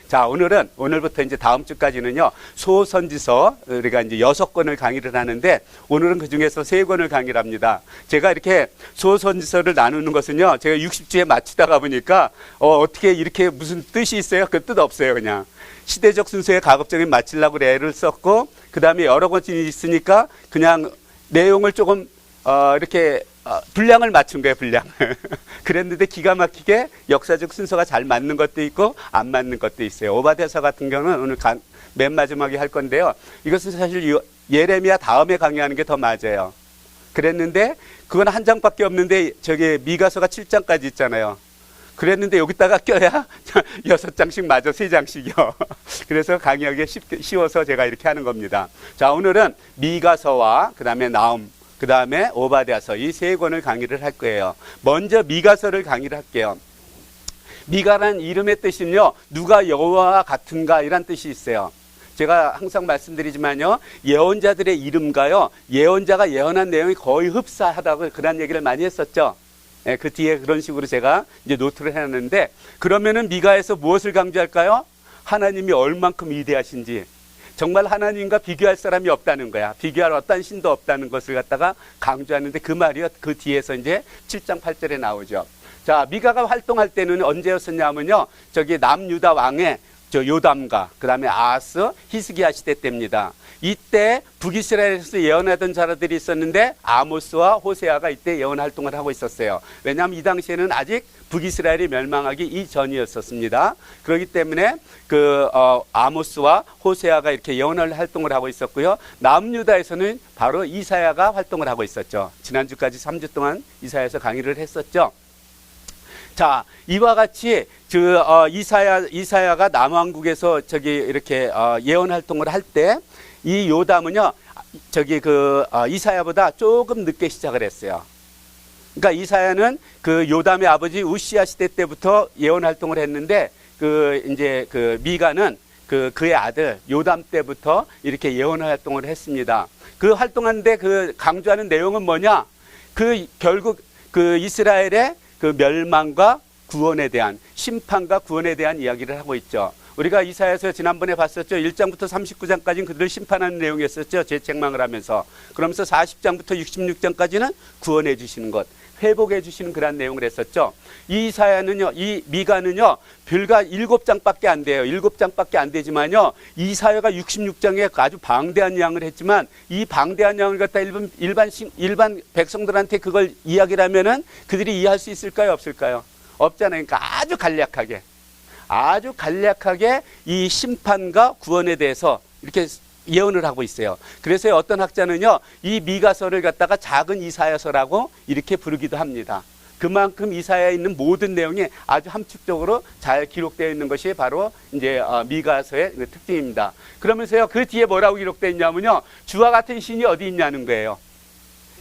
자, 오늘부터 이제 다음 주까지는요, 소선지서, 우리가 이제 6권을 강의를 하는데, 오늘은 그 중에서 3권을 강의를 합니다. 제가 이렇게 소선지서를 나누는 것은요, 제가 60주에 맞추다가 보니까, 어떻게 이렇게 무슨 뜻이 있어요? 그 뜻 없어요, 그냥. 시대적 순서에 가급적인 맞추려고 애를 썼고, 그 다음에 여러 권이 있으니까, 그냥 내용을 조금, 이렇게, 분량을 맞춘 거예요, 분량. 그랬는데 기가 막히게 역사적 순서가 잘 맞는 것도 있고 안 맞는 것도 있어요. 오바댜서 같은 경우는 오늘 맨 마지막에 할 건데요. 이것은 사실 예레미야 다음에 강의하는 게 더 맞아요. 그랬는데 그건 한 장밖에 없는데 저기 미가서가 7장까지 있잖아요. 그랬는데 여기다가 껴야 6장씩 맞아, 3장씩이요. 그래서 강의하기 쉬워서 제가 이렇게 하는 겁니다. 자, 오늘은 미가서와 그 다음에 나훔, 그 다음에 오바댜서 이 3권을 강의를 할 거예요. 먼저 미가서를 강의를 할게요. 미가라는 이름의 뜻은요, 누가 여호와와 같은가 이란 뜻이 있어요. 제가 항상 말씀드리지만요, 예언자들의 이름과요, 예언자가 예언한 내용이 거의 흡사하다고 그런 얘기를 많이 했었죠. 네, 그 뒤에 그런 식으로 제가 이제 노트를 해놨는데, 그러면은 미가에서 무엇을 강조할까요? 하나님이 얼만큼 위대하신지, 정말 하나님과 비교할 사람이 없다는 거야. 비교할 어떤 신도 없다는 것을 갖다가 강조하는데 그 말이요, 그 뒤에서 이제 7장 8절에 나오죠. 자, 미가가 활동할 때는 언제였었냐면요, 저기 남유다 왕의 저 요담과 그 다음에 아하스, 히스기야 시대 때입니다. 이때 북이스라엘에서 예언하던 자들이 있었는데 아모스와 호세아가 이때 예언 활동을 하고 있었어요. 왜냐하면 이 당시에는 아직 북이스라엘이 멸망하기 이전이었었습니다. 그렇기 때문에 아모스와 호세아가 이렇게 예언을 활동을 하고 있었고요. 남유다에서는 바로 이사야가 활동을 하고 있었죠. 지난주까지 3주 동안 이사야에서 강의를 했었죠. 자, 이와 같이 이사야가 남왕국에서 저기 이렇게 예언 활동을 할 때 이 요담은요, 저기 이사야보다 조금 늦게 시작을 했어요. 그러니까 이사야는 그 요담의 아버지 우시야 시대 때부터 예언 활동을 했는데 미가는 그의 아들 요담 때부터 이렇게 예언 활동을 했습니다. 그 활동하는데 강조하는 내용은 뭐냐? 결국 이스라엘의 멸망과 구원에 대한, 심판과 구원에 대한 이야기를 하고 있죠. 우리가 이사야서 지난번에 봤었죠. 1장부터 39장까지는 그들을 심판하는 내용이었었죠. 재책망을 하면서. 그러면서 40장부터 66장까지는 구원해 주시는 것, 회복해 주시는 그런 내용을 했었죠. 이 미가는요, 불과 7장밖에 안 돼요. 7장밖에 안 되지만요, 이사야가 66장에 아주 방대한 양을 했지만, 이 방대한 양을 갖다 일반 백성들한테 그걸 이야기를 하면은 그들이 이해할 수 있을까요? 없을까요? 없잖아요. 그러니까 아주 간략하게 이 심판과 구원에 대해서 이렇게 예언을 하고 있어요. 그래서 어떤 학자는요, 이 미가서를 갖다가 작은 이사야서라고 이렇게 부르기도 합니다. 그만큼 이사야에 있는 모든 내용이 아주 함축적으로 잘 기록되어 있는 것이 바로 이제 미가서의 특징입니다. 그러면서요, 그 뒤에 뭐라고 기록되어 있냐면요, 주와 같은 신이 어디 있냐는 거예요.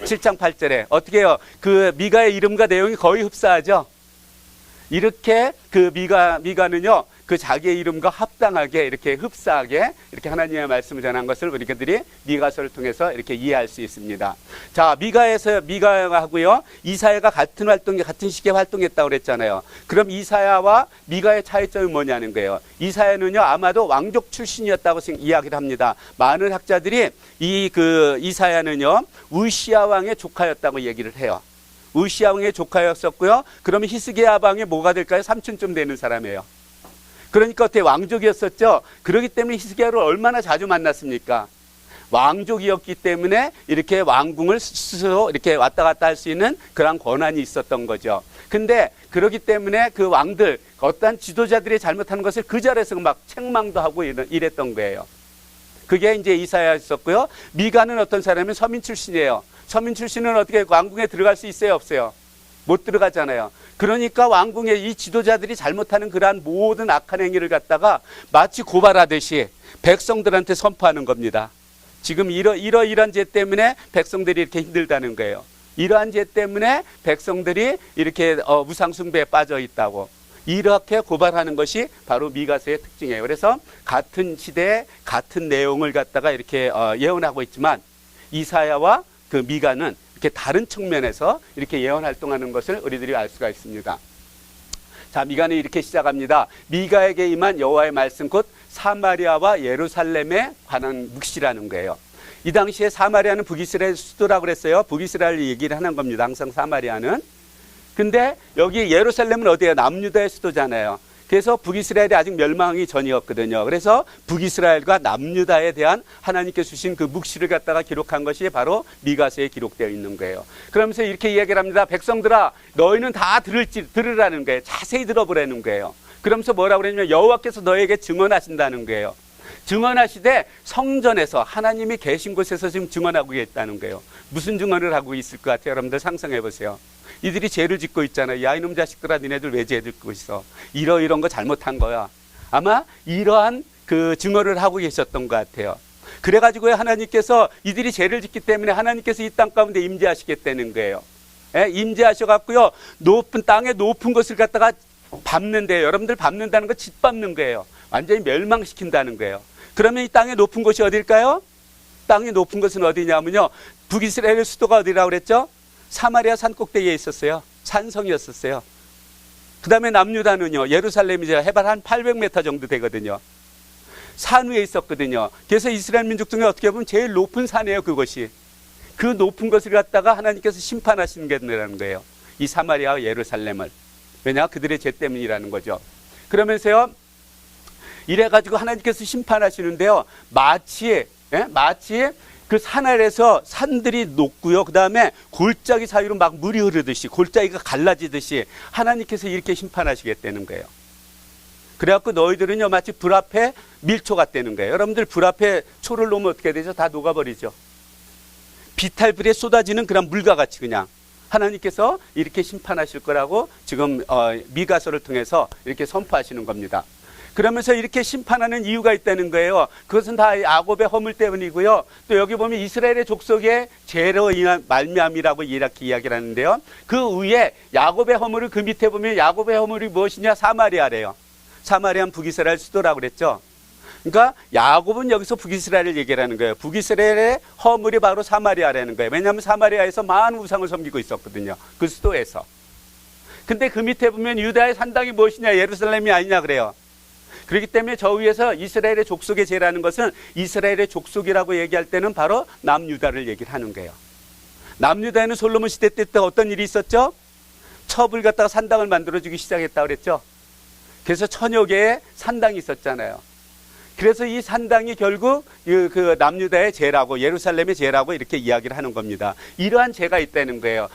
7장 8절에 어떻게 해요? 미가의 이름과 내용이 거의 흡사하죠. 이렇게 미가는요, 자기의 이름과 합당하게 이렇게 흡사하게 이렇게 하나님의 말씀을 전한 것을 우리들이 미가서를 통해서 이렇게 이해할 수 있습니다. 자, 미가가 하고요, 이사야가 같은 시기에 활동했다고 그랬잖아요. 그럼 이사야와 미가의 차이점이 뭐냐는 거예요. 이사야는요, 아마도 왕족 출신이었다고 이야기를 합니다. 많은 학자들이 이사야는요, 우시야 왕의 조카였다고 얘기를 해요. 우시야 왕의 조카였었고요. 그러면 히스기야 왕의 뭐가 될까요? 삼촌쯤 되는 사람이에요. 그러니까 어떻게 왕족이었었죠. 그렇기 때문에 히스기야를 얼마나 자주 만났습니까? 왕족이었기 때문에 이렇게 왕궁을 스스로 이렇게 왔다 갔다 할 수 있는 그런 권한이 있었던 거죠. 근데 그렇기 때문에 그 왕들, 어떤 지도자들이 잘못하는 것을 그 자리에서 막 책망도 하고 이랬던 거예요. 그게 이제 이사야였었고요. 미가는 어떤 사람은 서민 출신이에요. 서민 출신은 어떻게 왕궁에 들어갈 수 있어요? 없어요? 못 들어가잖아요. 그러니까 왕궁의 이 지도자들이 잘못하는 그러한 모든 악한 행위를 갖다가 마치 고발하듯이 백성들한테 선포하는 겁니다. 지금 이러이러한 죄 때문에 백성들이 이렇게 힘들다는 거예요. 이러한 죄 때문에 백성들이 이렇게 우상숭배에 빠져 있다고. 이렇게 고발하는 것이 바로 미가서의 특징이에요. 그래서 같은 시대에 같은 내용을 갖다가 이렇게 예언하고 있지만 이사야와 미가는 이렇게 다른 측면에서 이렇게 예언 활동하는 것을 우리들이 알 수가 있습니다. 자, 미가는 이렇게 시작합니다. 미가에게 임한 여호와의 말씀 곧 사마리아와 예루살렘에 관한 묵시라는 거예요. 이 당시에 사마리아는 북이스라엘 수도라고 그랬어요. 북이스라엘 얘기를 하는 겁니다. 항상 사마리아는. 근데 여기 예루살렘은 어디예요? 남유다의 수도잖아요. 그래서 북이스라엘이 아직 멸망이 전이었거든요. 그래서 북이스라엘과 남유다에 대한 하나님께서 주신 그 묵시를 갖다가 기록한 것이 바로 미가서에 기록되어 있는 거예요. 그러면서 이렇게 이야기를 합니다. 백성들아, 너희는 다 들으라는 거예요. 자세히 들어보라는 거예요. 그러면서 뭐라고 그러냐면 여호와께서 너에게 증언하신다는 거예요. 증언하시되 성전에서 하나님이 계신 곳에서 지금 증언하고 계시다는 거예요. 무슨 증언을 하고 있을 것 같아요? 여러분들 상상해 보세요. 이들이 죄를 짓고 있잖아요. 야, 이놈 자식들아, 니네들 왜 죄 짓고 있어? 이런 거 잘못한 거야. 아마 이러한 그 증언을 하고 계셨던 것 같아요. 그래가지고 하나님께서 이들이 죄를 짓기 때문에 하나님께서 이 땅 가운데 임재하시겠다는 거예요. 예, 임재하셔갖고요, 땅의 높은 것을 갖다가 밟는데요. 여러분들 밟는다는 거 짓밟는 거예요. 완전히 멸망시킨다는 거예요. 그러면 이 땅의 높은 곳이 어딜까요? 땅의 높은 곳은 어디냐면요, 북이스라엘의 수도가 어디라고 그랬죠? 사마리아 산 꼭대기에 있었어요. 산성이었었어요. 그 다음에 남유다는요, 예루살렘이죠. 해발 한 800m 정도 되거든요. 산 위에 있었거든요. 그래서 이스라엘 민족 중에 어떻게 보면 제일 높은 산이에요, 그것이. 그 높은 것을 갖다가 하나님께서 심판하시는 게라는 거예요. 이 사마리아와 예루살렘을. 왜냐? 그들의 죄 때문이라는 거죠. 그러면서요, 이래가지고 하나님께서 심판하시는데요, 마치 그 산 아래에서 산들이 높고요, 그 다음에 골짜기 사이로 막 물이 흐르듯이, 골짜기가 갈라지듯이 하나님께서 이렇게 심판하시겠다는 거예요. 그래갖고 너희들은요, 마치 불 앞에 밀초 같다는 거예요. 여러분들 불 앞에 초를 놓으면 어떻게 되죠? 다 녹아버리죠. 비탈불에 쏟아지는 그런 물과 같이 그냥 하나님께서 이렇게 심판하실 거라고 지금 미가서를 통해서 이렇게 선포하시는 겁니다. 그러면서 이렇게 심판하는 이유가 있다는 거예요. 그것은 다 야곱의 허물 때문이고요. 또 여기 보면 이스라엘의 족속의 죄로 인한 말미암이라고 이렇게 이야기를 하는데요. 그 위에 야곱의 허물을 그 밑에 보면 야곱의 허물이 무엇이냐? 사마리아래요. 사마리아는 북이스라엘 수도라고 그랬죠. 그러니까 야곱은 여기서 북이스라엘을 얘기를 하는 거예요. 북이스라엘의 허물이 바로 사마리아라는 거예요. 왜냐하면 사마리아에서 많은 우상을 섬기고 있었거든요. 그 수도에서. 근데 그 밑에 보면 유다의 산당이 무엇이냐? 예루살렘이 아니냐 그래요. 그렇기 때문에 저 위에서 이스라엘의 족속의 죄라는 것은 이스라엘의 족속이라고 얘기할 때는 바로 남유다를 얘기를 하는 거예요. 남유다에는 솔로몬 시대 때 어떤 일이 있었죠? 첩을 갖다가 산당을 만들어주기 시작했다고 그랬죠. 그래서 천여 개의 산당이 있었잖아요. 그래서 이 산당이 결국 그 남유다의 죄라고, 예루살렘의 죄라고 이렇게 이야기를 하는 겁니다. 이러한 죄가 있다는 거예요.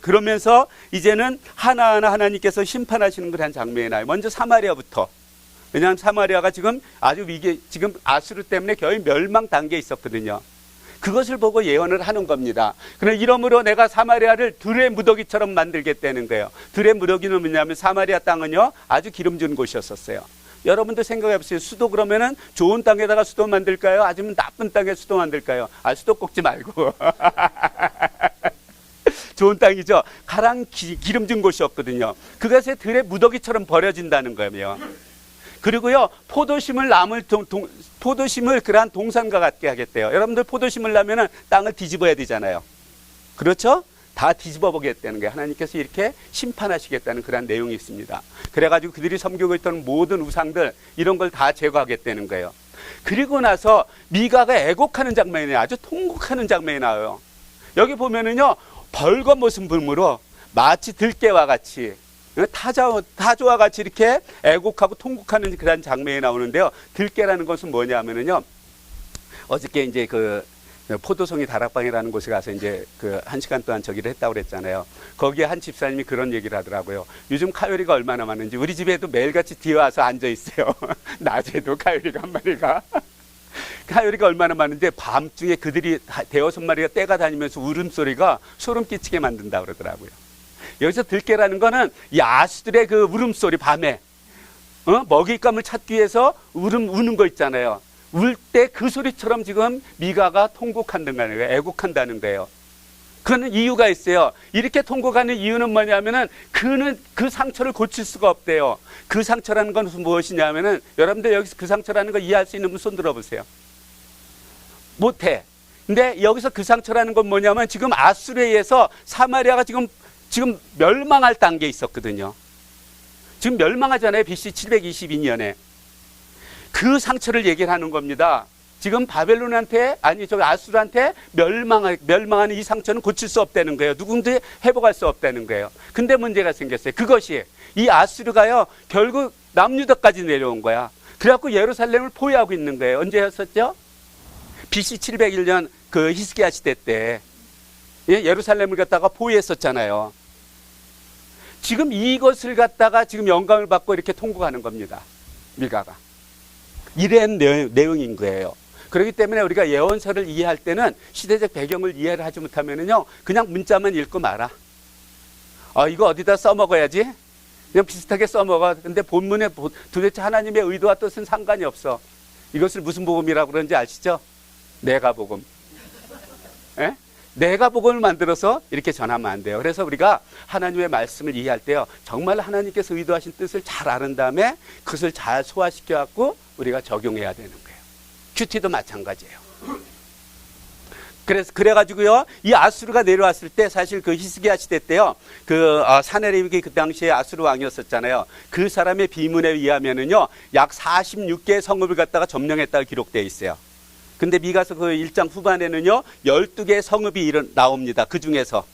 그러면서 이제는 하나하나 하나님께서 심판하시는 그런 장면이 나요. 먼저 사마리아부터. 왜냐하면 사마리아가 지금 아주 지금 아수르 때문에 거의 멸망 단계에 있었거든요. 그것을 보고 예언을 하는 겁니다. 그럼 이러므로 내가 사마리아를 들의 무더기처럼 만들겠다는 거예요. 들의 무더기는 뭐냐면 사마리아 땅은요, 아주 기름진 곳이었었어요. 여러분들 생각해 보세요. 수도 그러면은 좋은 땅에다가 수도 만들까요? 아니면 나쁜 땅에 수도 만들까요? 수도 꺾지 말고. 좋은 땅이죠. 가랑 기름진 곳이었거든요. 그것에 들의 무더기처럼 버려진다는 거예요. 그리고요, 포도심을 그러한 동산과 같게 하겠대요. 여러분들 포도심을 나면은 땅을 뒤집어야 되잖아요. 그렇죠? 다 뒤집어 보겠다는 거예요. 하나님께서 이렇게 심판하시겠다는 그런 내용이 있습니다. 그래가지고 그들이 섬기고 있던 모든 우상들, 이런 걸 다 제거하겠다는 거예요. 그리고 나서 미가가 애곡하는 장면이 아주 통곡하는 장면이 나와요. 여기 보면은요, 벌거벗은 붉으로 마치 들깨와 같이, 타조와 같이 이렇게 애곡하고 통곡하는 그런 장면이 나오는데요. 들깨라는 것은 뭐냐 하면은요, 어저께 이제 그 포도송이 다락방이라는 곳에 가서 이제 그 1시간 동안 저기를 했다고 그랬잖아요. 거기에 한 집사님이 그런 얘기를 하더라고요. 요즘 카요리가 얼마나 많은지 우리 집에도 매일같이 뒤에 와서 앉아 있어요. 낮에도 카요리가 한 마리가. 카요리가 얼마나 많은데 밤중에 그들이 대여섯 마리가 떼가 다니면서 울음소리가 소름 끼치게 만든다 그러더라고요. 여기서 들깨라는 거는 이 아수들의 그 울음소리, 밤에 먹잇감을 찾기 위해서 우는 거 있잖아요. 울 때 그 소리처럼 지금 미가가 통곡한다는 거예요. 애곡한다는 거예요. 그는 이유가 있어요. 이렇게 통곡하는 이유는 뭐냐면은 그는 그 상처를 고칠 수가 없대요. 그 상처라는 건 무엇이냐면은, 여러분들 여기서 그 상처라는 거 이해할 수 있는 분 손 들어보세요. 못해. 근데 여기서 그 상처라는 건 뭐냐면, 지금 아수르에 의해서 사마리아가 지금 멸망할 단계에 있었거든요. 지금 멸망하잖아요. BC 722년에. 그 상처를 얘기를 하는 겁니다. 지금 바벨론한테, 아니 저기 아수르한테 멸망하는 이 상처는 고칠 수 없다는 거예요. 누군지 회복할 수 없다는 거예요. 근데 문제가 생겼어요. 그것이 이 아수르가요, 결국 남유다까지 내려온 거야. 그래갖고 예루살렘을 포위하고 있는 거예요. 언제였었죠? BC 701년 그 히스기야 시대 때 예루살렘을 갖다가 포위했었잖아요. 지금 이것을 갖다가 지금 영감을 받고 이렇게 통곡하는 겁니다. 미가가. 이런 내용인 거예요. 그렇기 때문에 우리가 예언서를 이해할 때는 시대적 배경을 이해를 하지 못하면은요, 그냥 문자만 읽고 말아. 이거 어디다 써먹어야지? 그냥 비슷하게 써먹어. 근데 본문에 도대체 하나님의 의도와 뜻은 상관이 없어. 이것을 무슨 복음이라고 그러는지 아시죠? 내가 복음. 예? 내가 복음을 만들어서 이렇게 전하면 안 돼요. 그래서 우리가 하나님의 말씀을 이해할 때요, 정말 하나님께서 의도하신 뜻을 잘 아는 다음에 그것을 잘 소화시켜 갖고 우리가 적용해야 되는 거예요. 큐티도 마찬가지예요. 그래가지고요, 이 아수르가 내려왔을 때 사실 그 히스기야 시대 때요, 사네립이 그 당시에 아수르 왕이었었잖아요. 그 사람의 비문에 의하면은요, 약 46개의 성읍을 갖다가 점령했다고 기록되어 있어요. 근데 미가서 그 1장 후반에는요, 12개의 성읍이 나옵니다. 그 중에서.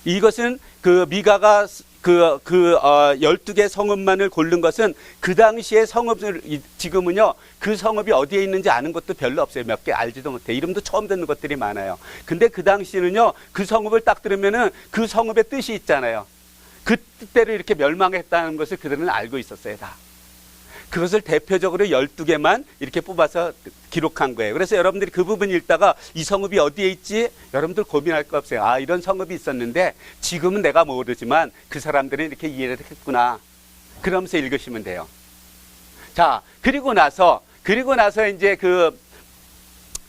이것은 그 미가가 12개 성읍만을 고른 것은 그 당시에 성읍을, 지금은요, 그 성읍이 어디에 있는지 아는 것도 별로 없어요. 몇 개 알지도 못해. 이름도 처음 듣는 것들이 많아요. 근데 그 당시는요, 그 성읍을 딱 들으면은 그 성읍의 뜻이 있잖아요. 그 뜻대로 이렇게 멸망했다는 것을 그들은 알고 있었어요, 다. 그것을 대표적으로 12개만 이렇게 뽑아서 기록한 거예요. 그래서 여러분들이 그 부분 읽다가 이 성읍이 어디에 있지? 여러분들 고민할 거 없어요. 이런 성읍이 있었는데 지금은 내가 모르지만 그 사람들은 이렇게 이해를 했구나. 그러면서 읽으시면 돼요. 자, 그리고 나서 이제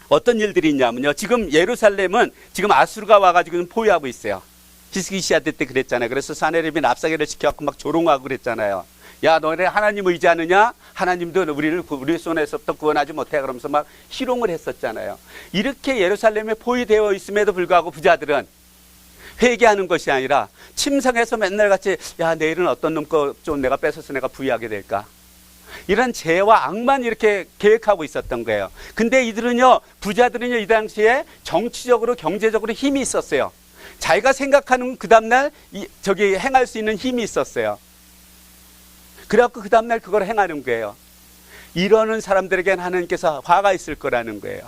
어떤 일들이 있냐면요. 지금 예루살렘은 지금 아수르가 와가지고 포위하고 있어요. 히스기야 때 그랬잖아요. 그래서 사네립이 납사계를 시켜갖고 막 조롱하고 그랬잖아요. 야, 너네 하나님 의지하느냐? 하나님도 우리 손에서부터 구원하지 못해. 그러면서 막 희롱을 했었잖아요. 이렇게 예루살렘에 포위되어 있음에도 불구하고 부자들은 회개하는 것이 아니라 침상에서 맨날 같이, 야, 내일은 어떤 놈 거 좀 내가 뺏어서 내가 부위하게 될까? 이런 죄와 악만 이렇게 계획하고 있었던 거예요. 근데 부자들은요, 이 당시에 정치적으로, 경제적으로 힘이 있었어요. 자기가 생각하는 그 다음날 행할 수 있는 힘이 있었어요. 그래갖고 그 다음날 그걸 행하는 거예요. 이러는 사람들에게는 하나님께서 화가 있을 거라는 거예요.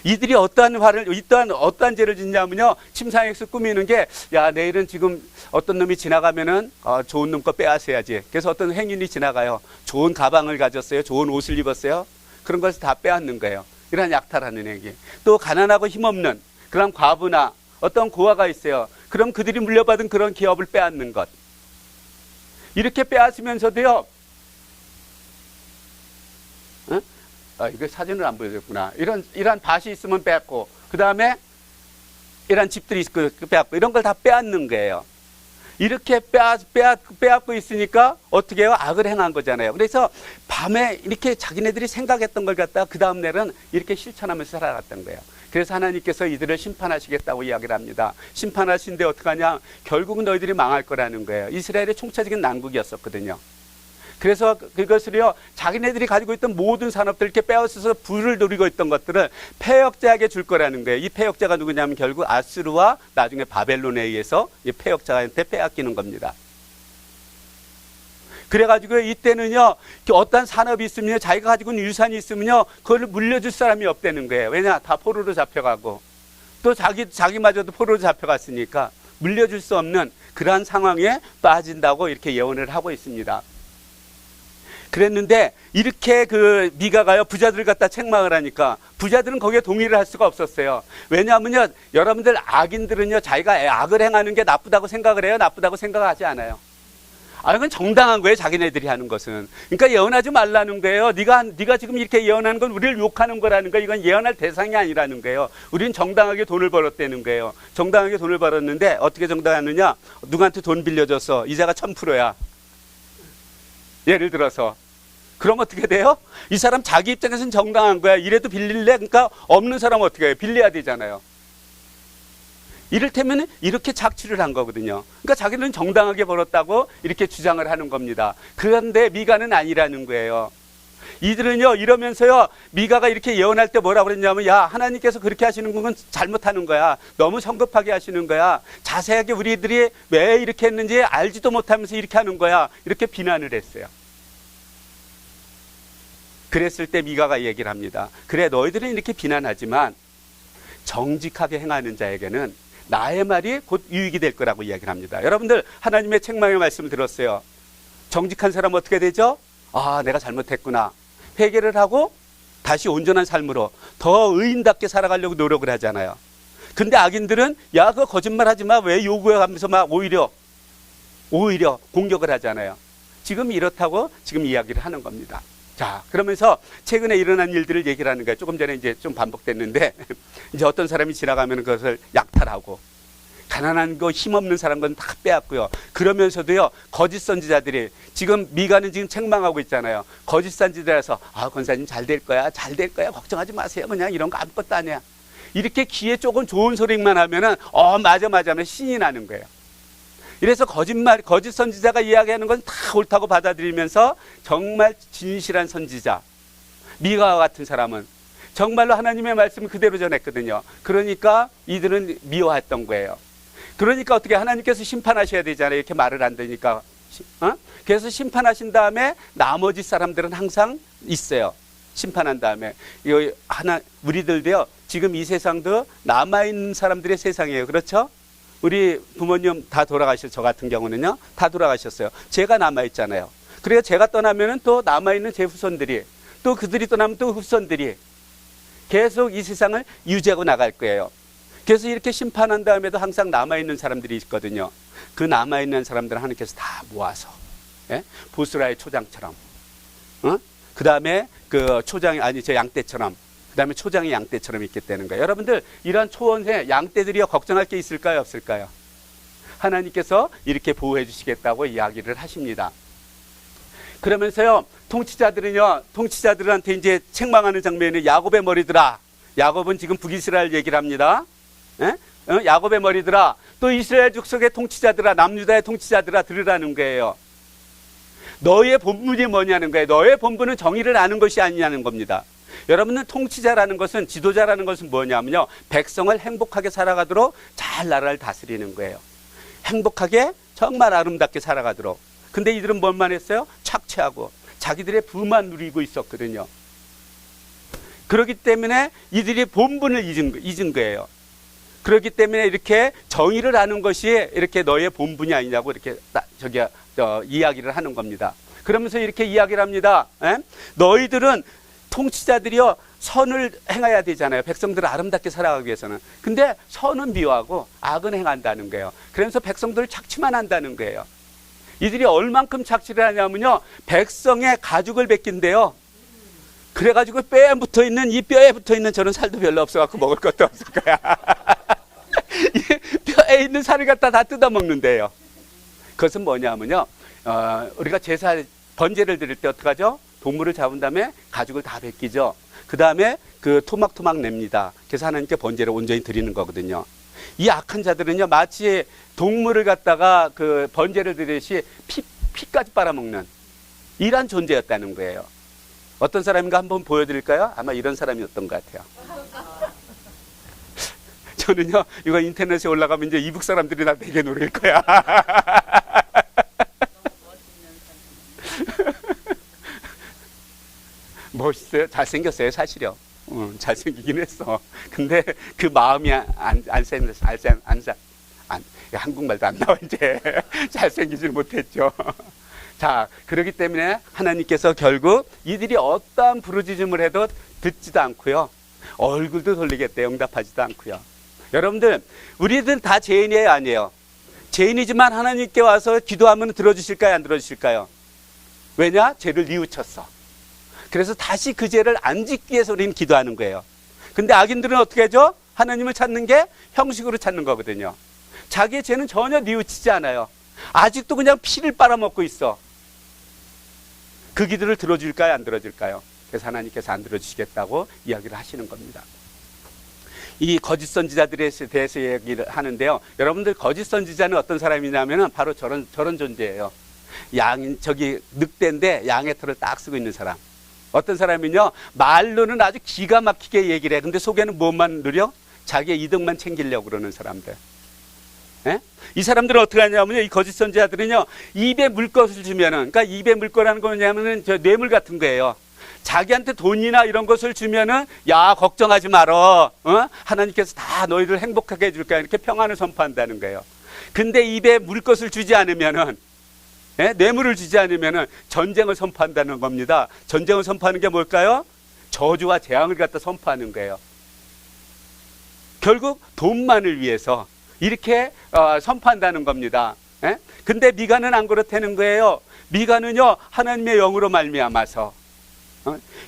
이들이 어떠한 죄를 짓냐면요, 침상에서 꾸미는 게, 야, 내일은 지금 어떤 놈이 지나가면은 좋은 놈 거 빼앗아야지. 그래서 어떤 행인이 지나가요. 좋은 가방을 가졌어요. 좋은 옷을 입었어요. 그런 것을 다 빼앗는 거예요. 이런 약탈하는 행위. 또 가난하고 힘없는 그런 과부나 어떤 고아가 있어요. 그럼 그들이 물려받은 그런 기업을 빼앗는 것. 이렇게 빼앗으면서도요, 이거 사진을 안 보여줬구나. 이런 밭이 있으면 빼앗고, 그 다음에 이런 집들이 있고 빼앗고, 이런 걸 다 빼앗는 거예요. 이렇게 빼앗고 있으니까 어떻게 해요? 악을 행한 거잖아요. 그래서 밤에 이렇게 자기네들이 생각했던 걸 갖다가 그 다음 날은 이렇게 실천하면서 살아갔던 거예요. 그래서 하나님께서 이들을 심판하시겠다고 이야기를 합니다. 심판하신데 어떡하냐? 결국은 너희들이 망할 거라는 거예요. 이스라엘의 총체적인 난국이었었거든요. 그래서 그것을요, 자기네들이 가지고 있던 모든 산업들 이렇게 빼앗아서 부를 누리고 있던 것들을 패역자에게 줄 거라는 거예요. 이 패역자가 누구냐면 결국 아수르와 나중에 바벨론에 의해서 이 패역자한테 빼앗기는 겁니다. 그래가지고 이때는요, 어떤 산업이 있으면요, 자기가 가지고 있는 유산이 있으면요, 그걸 물려줄 사람이 없다는 거예요. 왜냐? 다 포로로 잡혀가고, 또 자기마저도 포로로 잡혀갔으니까 물려줄 수 없는 그러한 상황에 빠진다고 이렇게 예언을 하고 있습니다. 그랬는데 이렇게 미가가요, 부자들 갖다 책망을 하니까 부자들은 거기에 동의를 할 수가 없었어요. 왜냐하면요, 여러분들 악인들은요, 자기가 악을 행하는 게 나쁘다고 생각을 해요? 나쁘다고 생각하지 않아요. 이건 정당한 거예요, 자기네들이 하는 것은. 그러니까 예언하지 말라는 거예요. 네가 지금 이렇게 예언하는 건 우리를 욕하는 거라는 거예요. 이건 예언할 대상이 아니라는 거예요. 우리는 정당하게 돈을 벌었다는 거예요. 정당하게 돈을 벌었는데 어떻게 정당하느냐? 누구한테 돈 빌려줘서 이자가 1000%야. 예를 들어서. 그럼 어떻게 돼요? 이 사람 자기 입장에서는 정당한 거야. 이래도 빌릴래? 그러니까 없는 사람은 어떻게 해요? 빌려야 되잖아요. 이를테면 이렇게 착취를 한 거거든요. 그러니까 자기는 정당하게 벌었다고 이렇게 주장을 하는 겁니다. 그런데 미가는 아니라는 거예요. 이들은요, 이러면서요, 미가가 이렇게 예언할 때 뭐라고 그랬냐면, 야, 하나님께서 그렇게 하시는 건 잘못하는 거야. 너무 성급하게 하시는 거야. 자세하게 우리들이 왜 이렇게 했는지 알지도 못하면서 이렇게 하는 거야. 이렇게 비난을 했어요. 그랬을 때 미가가 얘기를 합니다. 그래, 너희들은 이렇게 비난하지만 정직하게 행하는 자에게는 나의 말이 곧 유익이 될 거라고 이야기를 합니다. 여러분들, 하나님의 책망의 말씀을 들었어요. 정직한 사람은 어떻게 되죠? 아, 내가 잘못했구나. 회개를 하고 다시 온전한 삶으로 더 의인답게 살아가려고 노력을 하잖아요. 근데 악인들은 야, 그거 거짓말 하지 마. 왜 요구해 가면서 막 오히려 공격을 하잖아요. 지금 이렇다고 지금 이야기를 하는 겁니다. 자, 그러면서 최근에 일어난 일들을 얘기를 하는 거예요. 조금 전에 이제 좀 반복됐는데, 이제 어떤 사람이 지나가면 그것을 약탈하고, 가난한 거 힘없는 사람은 다 빼앗고요. 그러면서도요, 거짓 선지자들이 지금 미가는 지금 책망하고 있잖아요. 거짓 선지자라서 아, 권사님 잘 될 거야, 잘 될 거야, 걱정하지 마세요. 그냥 이런 거 아무것도 아니야. 이렇게 귀에 조금 좋은 소리만 하면은 맞아 하면 신이 나는 거예요. 이래서 거짓 선지자가 이야기하는 건 다 옳다고 받아들이면서 정말 진실한 선지자, 미가와 같은 사람은 정말로 하나님의 말씀을 그대로 전했거든요. 그러니까 이들은 미워했던 거예요. 그러니까 어떻게 하나님께서 심판하셔야 되잖아요. 이렇게 말을 안 되니까. 그래서 심판하신 다음에 나머지 사람들은 항상 있어요. 심판한 다음에. 우리들도요, 지금 이 세상도 남아있는 사람들의 세상이에요. 그렇죠? 우리 부모님 다 돌아가셨어요. 저 같은 경우는요, 다 돌아가셨어요. 제가 남아있잖아요. 그래서 제가 떠나면은 또 남아있는 제 후손들이, 또 그들이 떠나면 또 후손들이 계속 이 세상을 유지하고 나갈 거예요. 그래서 이렇게 심판한 다음에도 항상 남아있는 사람들이 있거든요. 그 남아있는 사람들을 하나님께서 다 모아서, 보스라의 초장처럼, 그 다음에 그 초장이, 저 양떼처럼, 그 다음에 초장이 양떼처럼 있겠다는 거예요. 여러분들, 이런 초원에 양떼들이요, 걱정할 게 있을까요, 없을까요? 하나님께서 이렇게 보호해 주시겠다고 이야기를 하십니다. 그러면서요, 통치자들한테 이제 책망하는 장면이 야곱의 머리들아. 야곱은 지금 북이스라엘 얘기를 합니다. 야곱의 머리들아, 또 이스라엘 족속의 통치자들아, 남유다의 통치자들아, 들으라는 거예요. 너의 본분이 뭐냐는 거예요. 너의 본분은 정의를 아는 것이 아니냐는 겁니다. 여러분은 통치자라는 것은, 지도자라는 것은 뭐냐면요, 백성을 행복하게 살아가도록 잘 나라를 다스리는 거예요. 행복하게 정말 아름답게 살아가도록. 근데 이들은 뭘만 했어요? 착취하고 자기들의 부만 누리고 있었거든요. 그렇기 때문에 이들이 본분을 잊은 거예요. 그렇기 때문에 이렇게 정의를 아는 것이 이렇게 너의 본분이 아니냐고 이렇게 이야기를 하는 겁니다. 그러면서 이렇게 이야기를 합니다. 너희들은 통치자들이요, 선을 행해야 되잖아요. 백성들을 아름답게 살아가기 위해서는. 근데 선은 미워하고 악은 행한다는 거예요. 그러면서 백성들을 착취만 한다는 거예요. 이들이 얼만큼 착취를 하냐면요, 백성의 가죽을 벗긴대요. 그래가지고 뼈에 붙어있는, 이 뼈에 붙어있는 저는 살도 별로 없어갖고 먹을 것도 없을 거야. 뼈에 있는 살을 갖다 다 뜯어먹는데요. 그것은 뭐냐면요, 우리가 번제를 드릴 때 어떡하죠? 동물을 잡은 다음에 가죽을 다 벗기죠. 그 다음에 그 토막토막 냅니다. 그래서 하나님께 번제를 온전히 드리는 거거든요. 이 악한 자들은요, 마치 동물을 갖다가 그 번제를 드리듯이 피까지 빨아먹는 이러한 존재였다는 거예요. 어떤 사람인가 한번 보여드릴까요? 아마 이런 사람이었던 것 같아요. 저는요, 이거 인터넷에 올라가면 이제 이북 사람들이 나 되게 노릴 거야. 멋있어요. 잘생겼어요, 사실요. 잘생기긴 했어. 근데 그 마음이 한국말도 안 나와, 이제. 잘생기질 못했죠. 자, 그렇기 때문에 하나님께서 결국 이들이 어떠한 부르짖음을 해도 듣지도 않고요, 얼굴도 돌리겠대 응답하지도 않고요. 여러분들, 우리들 다 죄인이에요, 아니에요? 죄인이지만 하나님께 와서 기도하면 들어주실까요, 안 들어주실까요? 왜냐? 죄를 뉘우쳤어. 그래서 다시 그 죄를 안 짓기 위해서 우리는 기도하는 거예요. 근데 악인들은 어떻게 하죠? 하나님을 찾는 게 형식으로 찾는 거거든요. 자기의 죄는 전혀 뉘우치지 않아요. 아직도 그냥 피를 빨아먹고 있어. 그 기도를 들어줄까요, 안 들어줄까요? 그래서 하나님께서 안 들어주시겠다고 이야기를 하시는 겁니다. 이 거짓 선지자들에 대해서 얘기를 하는데요. 여러분들 거짓 선지자는 어떤 사람이냐면은 바로 저런 존재예요. 저기 늑대인데 양의 털을 딱 쓰고 있는 사람. 어떤 사람은요, 말로는 아주 기가 막히게 얘기를 해. 근데 속에는 뭐만 누려? 자기의 이득만 챙기려고 그러는 사람들. 예? 이 사람들은 어떻게 하냐면요, 이 거짓 선지자들은요, 입에 물 것을 주면은, 그러니까 입에 물 거라는 건 뭐냐면은 저 뇌물 같은 거예요. 자기한테 돈이나 이런 것을 주면은, 야, 걱정하지 말어. 하나님께서 다 너희를 행복하게 해줄 거야. 이렇게 평안을 선포한다는 거예요. 근데 입에 물 것을 주지 않으면은, 예? 뇌물을 주지 않으면은 전쟁을 선포한다는 겁니다. 전쟁을 선포하는 게 뭘까요? 저주와 재앙을 갖다 선포하는 거예요. 결국 돈만을 위해서 이렇게 선포한다는 겁니다. 예? 근데 미가는 안 그렇다는 거예요. 미가는요, 하나님의 영으로 말미암아서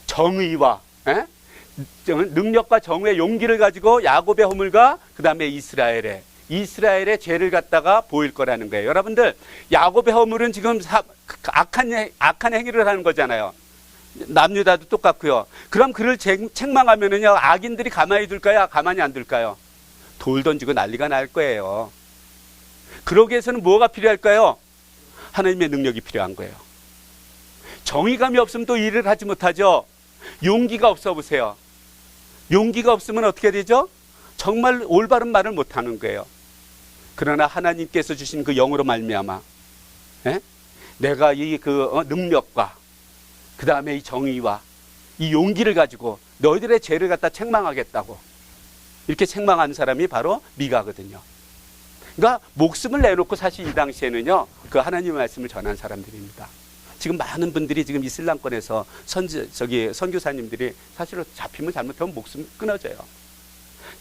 정의와 능력과 정의의 용기를 가지고 야곱의 허물과 그 다음에 이스라엘의 죄를 갖다가 보일 거라는 거예요. 여러분들, 야곱의 허물은 지금 악한 행위를 하는 거잖아요. 남유다도 똑같고요. 그럼 그를 책망하면은요, 악인들이 가만히 둘까요? 가만히 안 둘까요? 돌 던지고 난리가 날 거예요. 그러기 위해서는 뭐가 필요할까요? 하나님의 능력이 필요한 거예요. 정의감이 없으면 또 일을 하지 못하죠. 용기가 없어 보세요. 용기가 없으면 어떻게 되죠? 정말 올바른 말을 못하는 거예요. 그러나 하나님께서 주신 그 영으로 말미암아, 내가 이 능력과 그 다음에 이 정의와 이 용기를 가지고 너희들의 죄를 갖다 책망하겠다고 이렇게 책망한 사람이 바로 미가거든요. 그러니까 목숨을 내놓고 사실 이 당시에는요, 그 하나님의 말씀을 전한 사람들입니다. 지금 많은 분들이 지금 이슬람권에서 선교사님들이 사실은 잡히면 잘못하면 목숨이 끊어져요.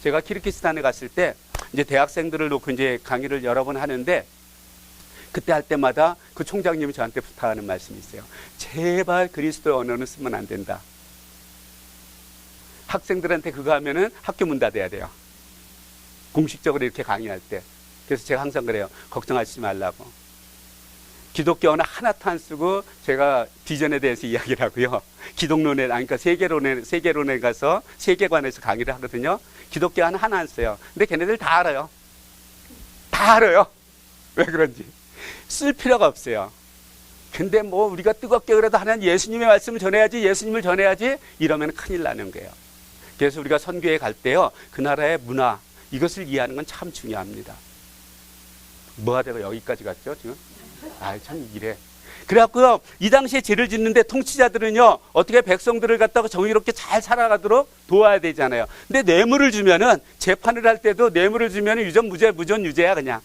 제가 키르기스탄에 갔을 때 이제 대학생들을 놓고 이제 강의를 여러 번 하는데, 그때 할 때마다 그 총장님이 저한테 부탁하는 말씀이 있어요. 제발 그리스도의 언어는 쓰면 안 된다. 학생들한테 그거 하면은 학교 문 닫아야 돼요. 공식적으로 이렇게 강의할 때. 그래서 제가 항상 그래요. 걱정하지 말라고. 기독교 언어 하나도 안 쓰고 제가 비전에 대해서 이야기를 하고요. 기독론에, 그러니까 세계론에 가서 세계관에서 강의를 하거든요. 기독교 하나 안 써요. 근데 걔네들 다 알아요. 다 알아요. 왜 그런지. 쓸 필요가 없어요. 근데 뭐 우리가 뜨겁게 그래도 하나님 예수님의 말씀을 전해야지, 예수님을 전해야지, 이러면 큰일 나는 거예요. 그래서 우리가 선교에 갈 때요, 그 나라의 문화, 이것을 이해하는 건 참 중요합니다. 뭐 하다가 여기까지 갔죠, 지금? 참 이래. 그래갖고요, 이 당시에 죄를 짓는데 통치자들은요, 어떻게 백성들을 갖다가 정의롭게 잘 살아가도록 도와야 되잖아요. 근데 뇌물을 주면은, 재판을 할 때도 뇌물을 주면은 무전 유죄야, 그냥.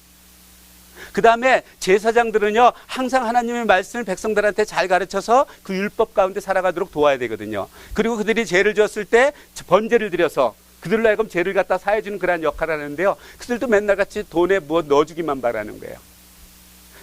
그 다음에 제사장들은요, 항상 하나님의 말씀을 백성들한테 잘 가르쳐서 그 율법 가운데 살아가도록 도와야 되거든요. 그리고 그들이 죄를 지었을 때 번제를 드려서 그들로 하여금 죄를 갖다 사해주는 그런 역할을 하는데요, 그들도 맨날 같이 돈에 뭐 넣어주기만 바라는 거예요.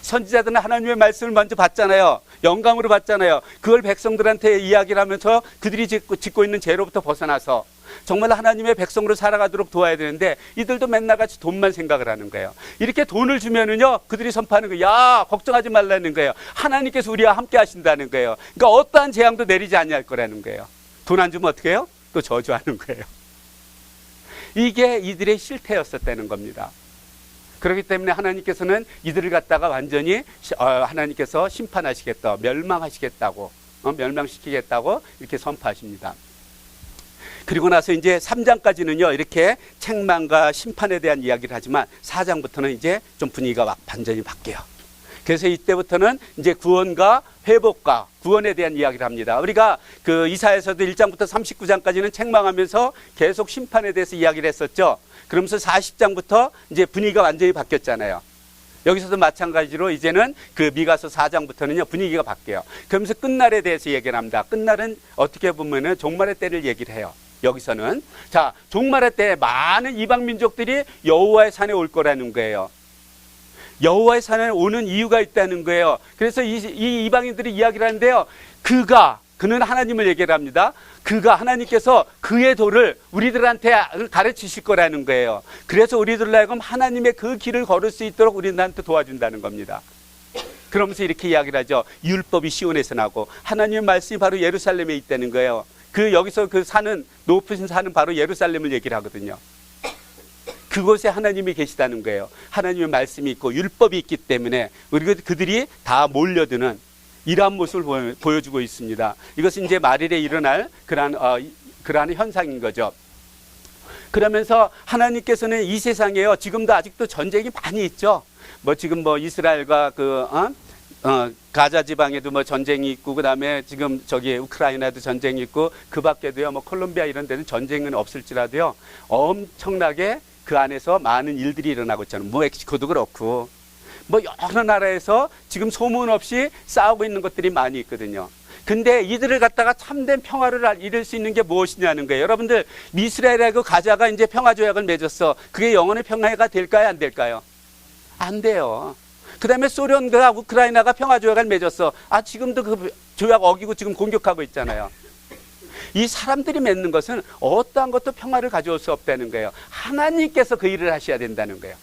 선지자들은 하나님의 말씀을 먼저 받잖아요. 영감으로 받잖아요. 그걸 백성들한테 이야기를 하면서 그들이 짓고 있는 죄로부터 벗어나서 정말 하나님의 백성으로 살아가도록 도와야 되는데, 이들도 맨날 같이 돈만 생각을 하는 거예요. 이렇게 돈을 주면은요, 그들이 선포하는 거예요. 야, 걱정하지 말라는 거예요. 하나님께서 우리와 함께 하신다는 거예요. 그러니까 어떠한 재앙도 내리지 않을 거라는 거예요. 돈 안 주면 어떻게 해요? 또 저주하는 거예요. 이게 이들의 실태였었다는 겁니다. 그렇기 때문에 하나님께서는 이들을 갖다가 완전히 하나님께서 심판하시겠다, 멸망하시겠다고, 멸망시키겠다고 이렇게 선포하십니다. 그리고 나서 이제 3장까지는요, 이렇게 책망과 심판에 대한 이야기를 하지만 4장부터는 이제 좀 분위기가 완전히 바뀌어요. 그래서 이때부터는 이제 구원과 회복과 구원에 대한 이야기를 합니다. 우리가 그 이사야서도 1장부터 39장까지는 책망하면서 계속 심판에 대해서 이야기를 했었죠. 그러면서 40장부터 이제 분위기가 완전히 바뀌었잖아요. 여기서도 마찬가지로 이제는 그 미가서 4장부터는요, 분위기가 바뀌어요. 그러면서 끝날에 대해서 얘기를 합니다. 끝날은 어떻게 보면은 종말의 때를 얘기를 해요. 여기서는 자, 종말의 때 많은 이방 민족들이 여호와의 산에 올 거라는 거예요. 여호와의 산에 오는 이유가 있다는 거예요. 그래서 이 이방인들이 이야기를 하는데요, 그는 하나님을 얘기를 합니다. 하나님께서 그의 도를 우리들한테 가르치실 거라는 거예요. 그래서 우리들로 하여금 하나님의 그 길을 걸을 수 있도록 우리들한테 도와준다는 겁니다. 그러면서 이렇게 이야기를 하죠. 율법이 시온에서 나고 하나님의 말씀이 바로 예루살렘에 있다는 거예요. 여기서 그 높으신 산은 바로 예루살렘을 얘기를 하거든요. 그곳에 하나님이 계시다는 거예요. 하나님의 말씀이 있고 율법이 있기 때문에 그들이 다 몰려드는 이러한 모습을 보여주고 있습니다. 이것은 이제 말일에 일어날 그러한 현상인 거죠. 그러면서 하나님께서는 이 세상에요, 지금도 아직도 전쟁이 많이 있죠. 지금 이스라엘과 가자 지방에도 전쟁이 있고, 그 다음에 지금 우크라이나도 전쟁이 있고, 그 밖에도요, 콜롬비아 이런 데는 전쟁은 없을지라도요, 엄청나게 그 안에서 많은 일들이 일어나고 있잖아요. 멕시코도 그렇고, 여러 나라에서 지금 소문 없이 싸우고 있는 것들이 많이 있거든요. 근데 이들을 갖다가 참된 평화를 이룰 수 있는 게 무엇이냐는 거예요. 여러분들, 이스라엘하고 가자가 이제 평화조약을 맺었어. 그게 영원의 평화가 될까요? 안 될까요? 안 돼요. 그 다음에 소련과 우크라이나가 평화조약을 맺었어. 지금도 그 조약 어기고 지금 공격하고 있잖아요. 이 사람들이 맺는 것은 어떠한 것도 평화를 가져올 수 없다는 거예요. 하나님께서 그 일을 하셔야 된다는 거예요.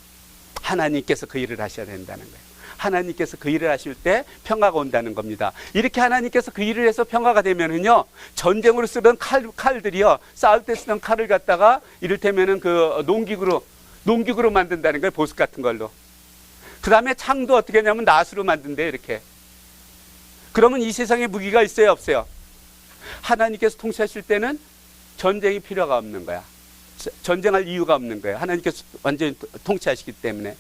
하나님께서 그 일을 하셔야 된다는 거예요. 하나님께서 그 일을 하실 때 평화가 온다는 겁니다. 이렇게 하나님께서 그 일을 해서 평화가 되면은요, 전쟁으로 쓰던 칼들이요, 싸울 때 쓰던 칼을 갖다가 이를테면은 그 농기구로 만든다는 거예요. 보습 같은 걸로. 그 다음에 창도 어떻게 하냐면 낫으로 만든대요, 이렇게. 그러면 이 세상에 무기가 있어요, 없어요? 하나님께서 통치하실 때는 전쟁이 필요가 없는 거야. 전쟁할 이유가 없는 거예요. 하나님께서 완전히 통치하시기 때문에.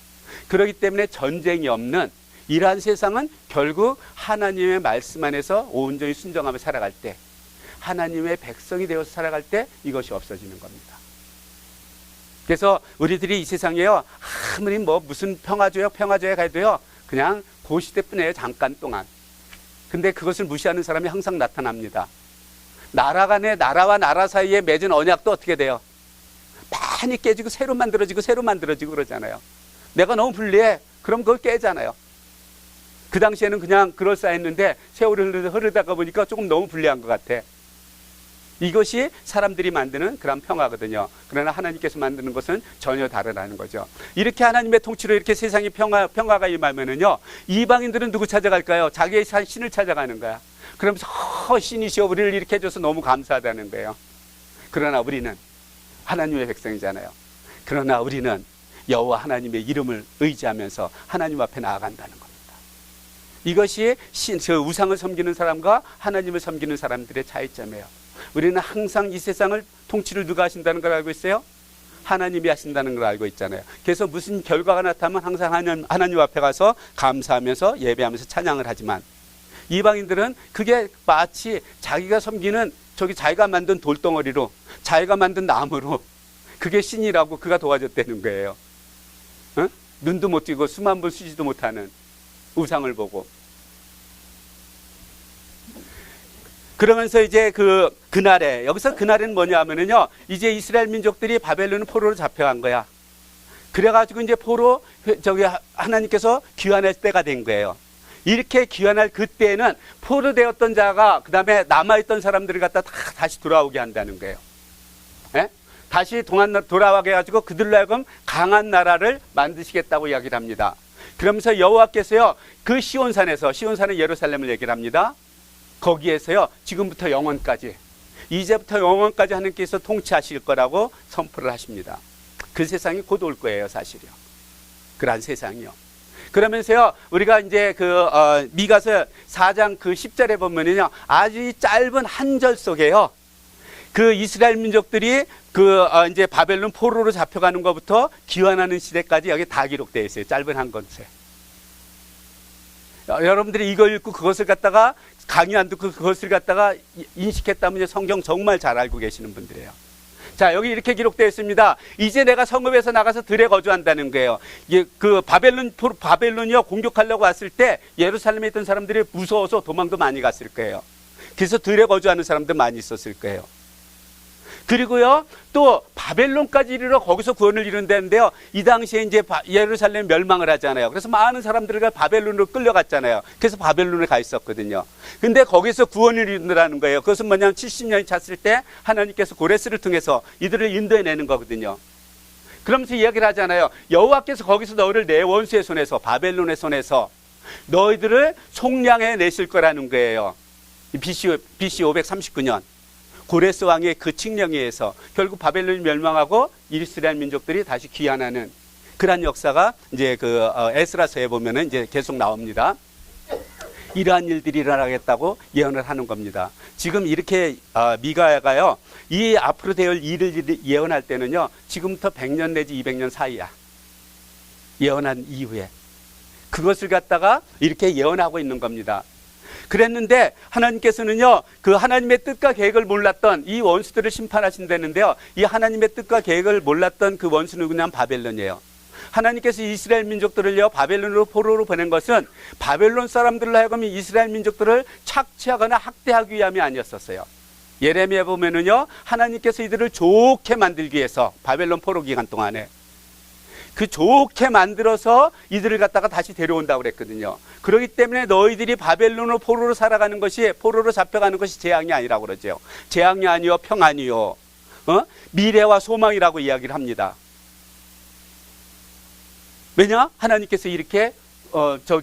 그렇기 때문에 전쟁이 없는 이러한 세상은 결국 하나님의 말씀 안에서 온전히 순종하며 살아갈 때, 하나님의 백성이 되어서 살아갈 때 이것이 없어지는 겁니다. 그래서 우리들이 이 세상에요, 아무리 무슨 평화조약 해도요, 그냥 그 시대뿐이에요. 잠깐 동안. 근데 그것을 무시하는 사람이 항상 나타납니다. 나라와 나라 사이에 맺은 언약도 어떻게 돼요? 많이 깨지고 새로 만들어지고 그러잖아요. 내가 너무 불리해. 그럼 그걸 깨잖아요. 그 당시에는 그냥 그럴싸했는데 세월이 흐르다가 보니까 조금 너무 불리한 것 같아. 이것이 사람들이 만드는 그런 평화거든요. 그러나 하나님께서 만드는 것은 전혀 다르다는 거죠. 이렇게 하나님의 통치로 이렇게 세상이 평화가 임하면은요, 이방인들은 누구 찾아갈까요? 자기의 신을 찾아가는 거야. 그러면서 신이시여 우리를 이렇게 해줘서 너무 감사하다는 거예요. 그러나 우리는 하나님의 백성이잖아요. 그러나 우리는 여호와 하나님의 이름을 의지하면서 하나님 앞에 나아간다는 겁니다. 이것이 저 우상을 섬기는 사람과 하나님을 섬기는 사람들의 차이점이에요. 우리는 항상 이 세상을 통치를 누가 하신다는 걸 알고 있어요? 하나님이 하신다는 걸 알고 있잖아요. 그래서 무슨 결과가 나타나면 항상 하나님 앞에 가서 감사하면서 예배하면서 찬양을 하지만, 이방인들은 그게 마치 자기가 섬기는 자기가 만든 돌덩어리로, 자기가 만든 나무로, 그게 신이라고 그가 도와줬다는 거예요. 어? 눈도 못 뜨고 숨 한 번 쉬지도 못하는 우상을 보고. 그러면서 이제 그날에, 여기서 그날은 뭐냐 하면은요, 이제 이스라엘 민족들이 바벨론 포로로 잡혀간 거야. 그래가지고 이제 하나님께서 귀환할 때가 된 거예요. 이렇게 귀환할 그때는 포로되었던 자가 그 다음에 남아있던 사람들을 갖다 다시 돌아오게 한다는 거예요. 예? 다시 돌아오게 해가지고 그들로 하여금 강한 나라를 만드시겠다고 이야기를 합니다. 그러면서 여호와께서요, 그 시온산은 예루살렘을 얘기를 합니다. 거기에서요, 지금부터 영원까지, 이제부터 영원까지 하나님께서 통치하실 거라고 선포를 하십니다. 그 세상이 곧 올 거예요, 사실이요. 그러한 세상이요. 그러면서요, 우리가 이제 미가서 4장 10절에 보면은요, 아주 짧은 한 절 속에요, 그 이스라엘 민족들이 이제 바벨론 포로로 잡혀가는 것부터 귀환하는 시대까지 여기 다 기록되어 있어요. 짧은 한 권에. 여러분들이 이거 읽고 그것을 갖다가 강의 안 듣고 그것을 갖다가 인식했다면 성경 정말 잘 알고 계시는 분들이에요. 자, 여기 이렇게 기록되어 있습니다. 이제 내가 성읍에서 나가서 들에 거주한다는 거예요. 그 바벨론이요, 공격하려고 왔을 때 예루살렘에 있던 사람들이 무서워서 도망도 많이 갔을 거예요. 그래서 들에 거주하는 사람들 많이 있었을 거예요. 그리고요, 또 바벨론까지 이르러 거기서 구원을 이룬다는데요, 이 당시에 이제 예루살렘 멸망을 하잖아요. 그래서 많은 사람들이 바벨론으로 끌려갔잖아요. 그래서 바벨론에 가 있었거든요. 근데 거기서 구원을 이룬다는 거예요. 그것은 뭐냐면 70년이 찼을 때 하나님께서 고레스를 통해서 이들을 인도해내는 거거든요. 그러면서 이야기를 하잖아요. 여호와께서 거기서 너를 내 원수의 손에서, 바벨론의 손에서 너희들을 속량해 내실 거라는 거예요. BC 539년. 고레스 왕의 그 칙령에 의해서 결국 바벨론이 멸망하고 이스라엘 민족들이 다시 귀환하는 그러한 역사가 이제 그 에스라서에 보면은 이제 계속 나옵니다. 이러한 일들이 일어나겠다고 예언을 하는 겁니다. 지금 이렇게 미가야가요, 이 앞으로 될 일을 예언할 때는요, 지금부터 100년 내지 200년 사이야. 예언한 이후에 그것을 갖다가 이렇게 예언하고 있는 겁니다. 그랬는데 하나님께서는요, 그 하나님의 뜻과 계획을 몰랐던 이 원수들을 심판하신다는데요, 이 하나님의 뜻과 계획을 몰랐던 그 원수는 그냥 바벨론이에요. 하나님께서 이스라엘 민족들을요, 바벨론으로 포로로 보낸 것은 바벨론 사람들로 하여금 이스라엘 민족들을 착취하거나 학대하기 위함이 아니었었어요. 예레미야 보면은요, 하나님께서 이들을 좋게 만들기 위해서 바벨론 포로 기간 동안에 그 좋게 만들어서 이들을 갖다가 다시 데려온다고 그랬거든요. 그렇기 때문에 너희들이 바벨론으로 포로로 살아가는 것이, 포로로 잡혀가는 것이 재앙이 아니라고 그러죠. 재앙이 아니요 평안이요 미래와 소망이라고 이야기를 합니다. 왜냐? 하나님께서 이렇게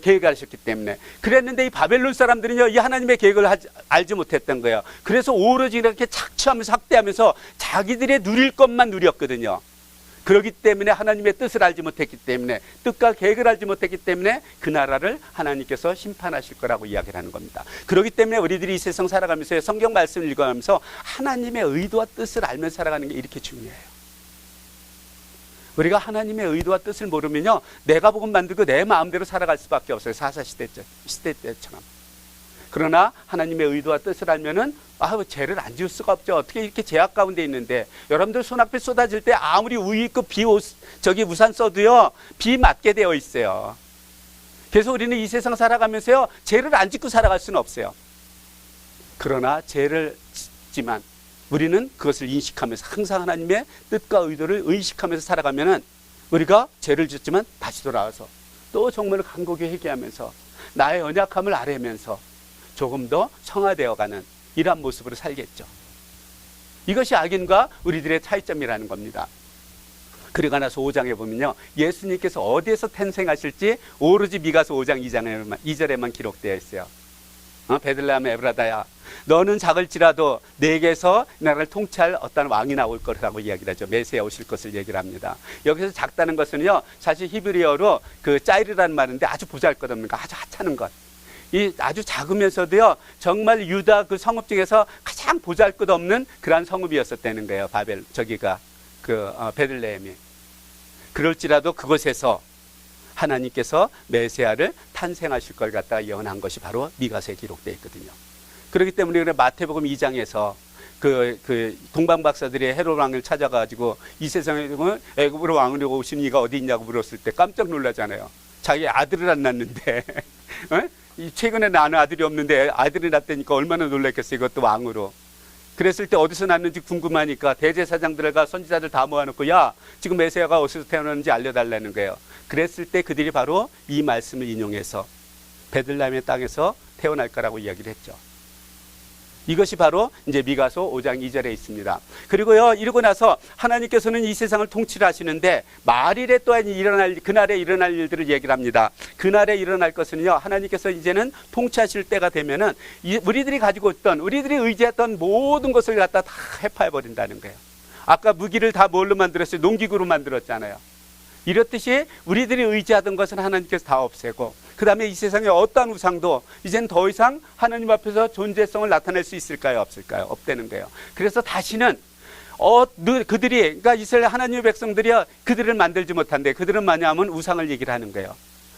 계획을 하셨기 때문에. 그랬는데 이 바벨론 사람들은요, 이 하나님의 계획을 알지 못했던 거예요. 그래서 오로지 이렇게 착취하면서 학대하면서 자기들의 누릴 것만 누렸거든요. 그렇기 때문에 하나님의 뜻을 알지 못했기 때문에, 뜻과 계획을 알지 못했기 때문에 그 나라를 하나님께서 심판하실 거라고 이야기를 하는 겁니다. 그렇기 때문에 우리들이 이 세상 살아가면서 성경 말씀을 읽어가면서 하나님의 의도와 뜻을 알면서 살아가는 게 이렇게 중요해요. 우리가 하나님의 의도와 뜻을 모르면요, 내가 복음 만들고 내 마음대로 살아갈 수밖에 없어요. 사사시대 때처럼. 그러나 하나님의 의도와 뜻을 알면은 죄를 안 지을 수가 없죠. 어떻게 이렇게 죄악 가운데 있는데, 여러분들 손앞에 쏟아질 때 아무리 우유 있고 우산 써도요, 비 맞게 되어 있어요. 그래서 우리는 이 세상 살아가면서요, 죄를 안 짓고 살아갈 수는 없어요. 그러나 죄를 짓지만 우리는 그것을 인식하면서 항상 하나님의 뜻과 의도를 의식하면서 살아가면은 우리가 죄를 짓지만 다시 돌아와서 또 정말 간곡히 회개하면서 나의 연약함을 아뢰면서 조금 더 성화되어가는 이러한 모습으로 살겠죠. 이것이 악인과 우리들의 차이점이라는 겁니다. 그러고 나서 5장에 보면요, 예수님께서 어디에서 탄생하실지 오로지 미가서 5장 2절에만 기록되어 있어요. 베들레헴 에브라다야, 너는 작을지라도 내게서 나라를 통치할 어떤 왕이 나올 거라고 이야기를 하죠. 메시아 오실 것을 얘기를 합니다. 여기서 작다는 것은요, 사실 히브리어로 그 짜이르라는 말인데 아주 보잘것없는 것, 아주 하찮은 것. 이 아주 작으면서도요, 정말 유다 그 성읍 중에서 가장 보잘것없는 그러한 성읍이었었다는 거예요. 베들레헴이. 그럴지라도 그곳에서 하나님께서 메시아를 탄생하실 걸 갖다가 예언한 것이 바로 미가서에 기록되어 있거든요. 그렇기 때문에 우리가 마태복음 2장에서 그 동방 박사들이 헤롯 왕을 찾아가지고 이 세상에 애굽으로 왕으로 오신 이가 어디 있냐고 물었을 때 깜짝 놀라잖아요. 자기 아들을 안 낳는데 최근에 낳은 아들이 없는데 아들이 낳다니까 얼마나 놀랐겠어요. 이것도 왕으로. 그랬을 때 어디서 낳는지 궁금하니까 대제사장들과 선지자들 다 모아놓고, 야, 지금 메시아가 어디서 태어났는지 알려달라는 거예요. 그랬을 때 그들이 바로 이 말씀을 인용해서 베들레헴의 땅에서 태어날 거라고 이야기를 했죠. 이것이 바로 이제 미가서 5장 2절에 있습니다. 그리고요, 이러고 나서 하나님께서는 이 세상을 통치를 하시는데 말일에 또한 그날에 일어날 일들을 얘기를 합니다. 그날에 일어날 것은요, 하나님께서 이제는 통치하실 때가 되면은 우리들이 가지고 있던, 우리들이 의지했던 모든 것을 갖다 다 해파해버린다는 거예요. 아까 무기를 다 뭘로 만들었어요? 농기구로 만들었잖아요. 이렇듯이 우리들이 의지하던 것은 하나님께서 다 없애고, 그 다음에 이 세상에 어떠한 우상도 이젠 더 이상 하나님 앞에서 존재성을 나타낼 수 있을까요? 없을까요? 없다는 거예요. 그래서 다시는 그러니까 이스라엘 하나님의 백성들이야 그들을 만들지 못한대. 그들은 뭐냐면 우상을 얘기를 하는 거예요.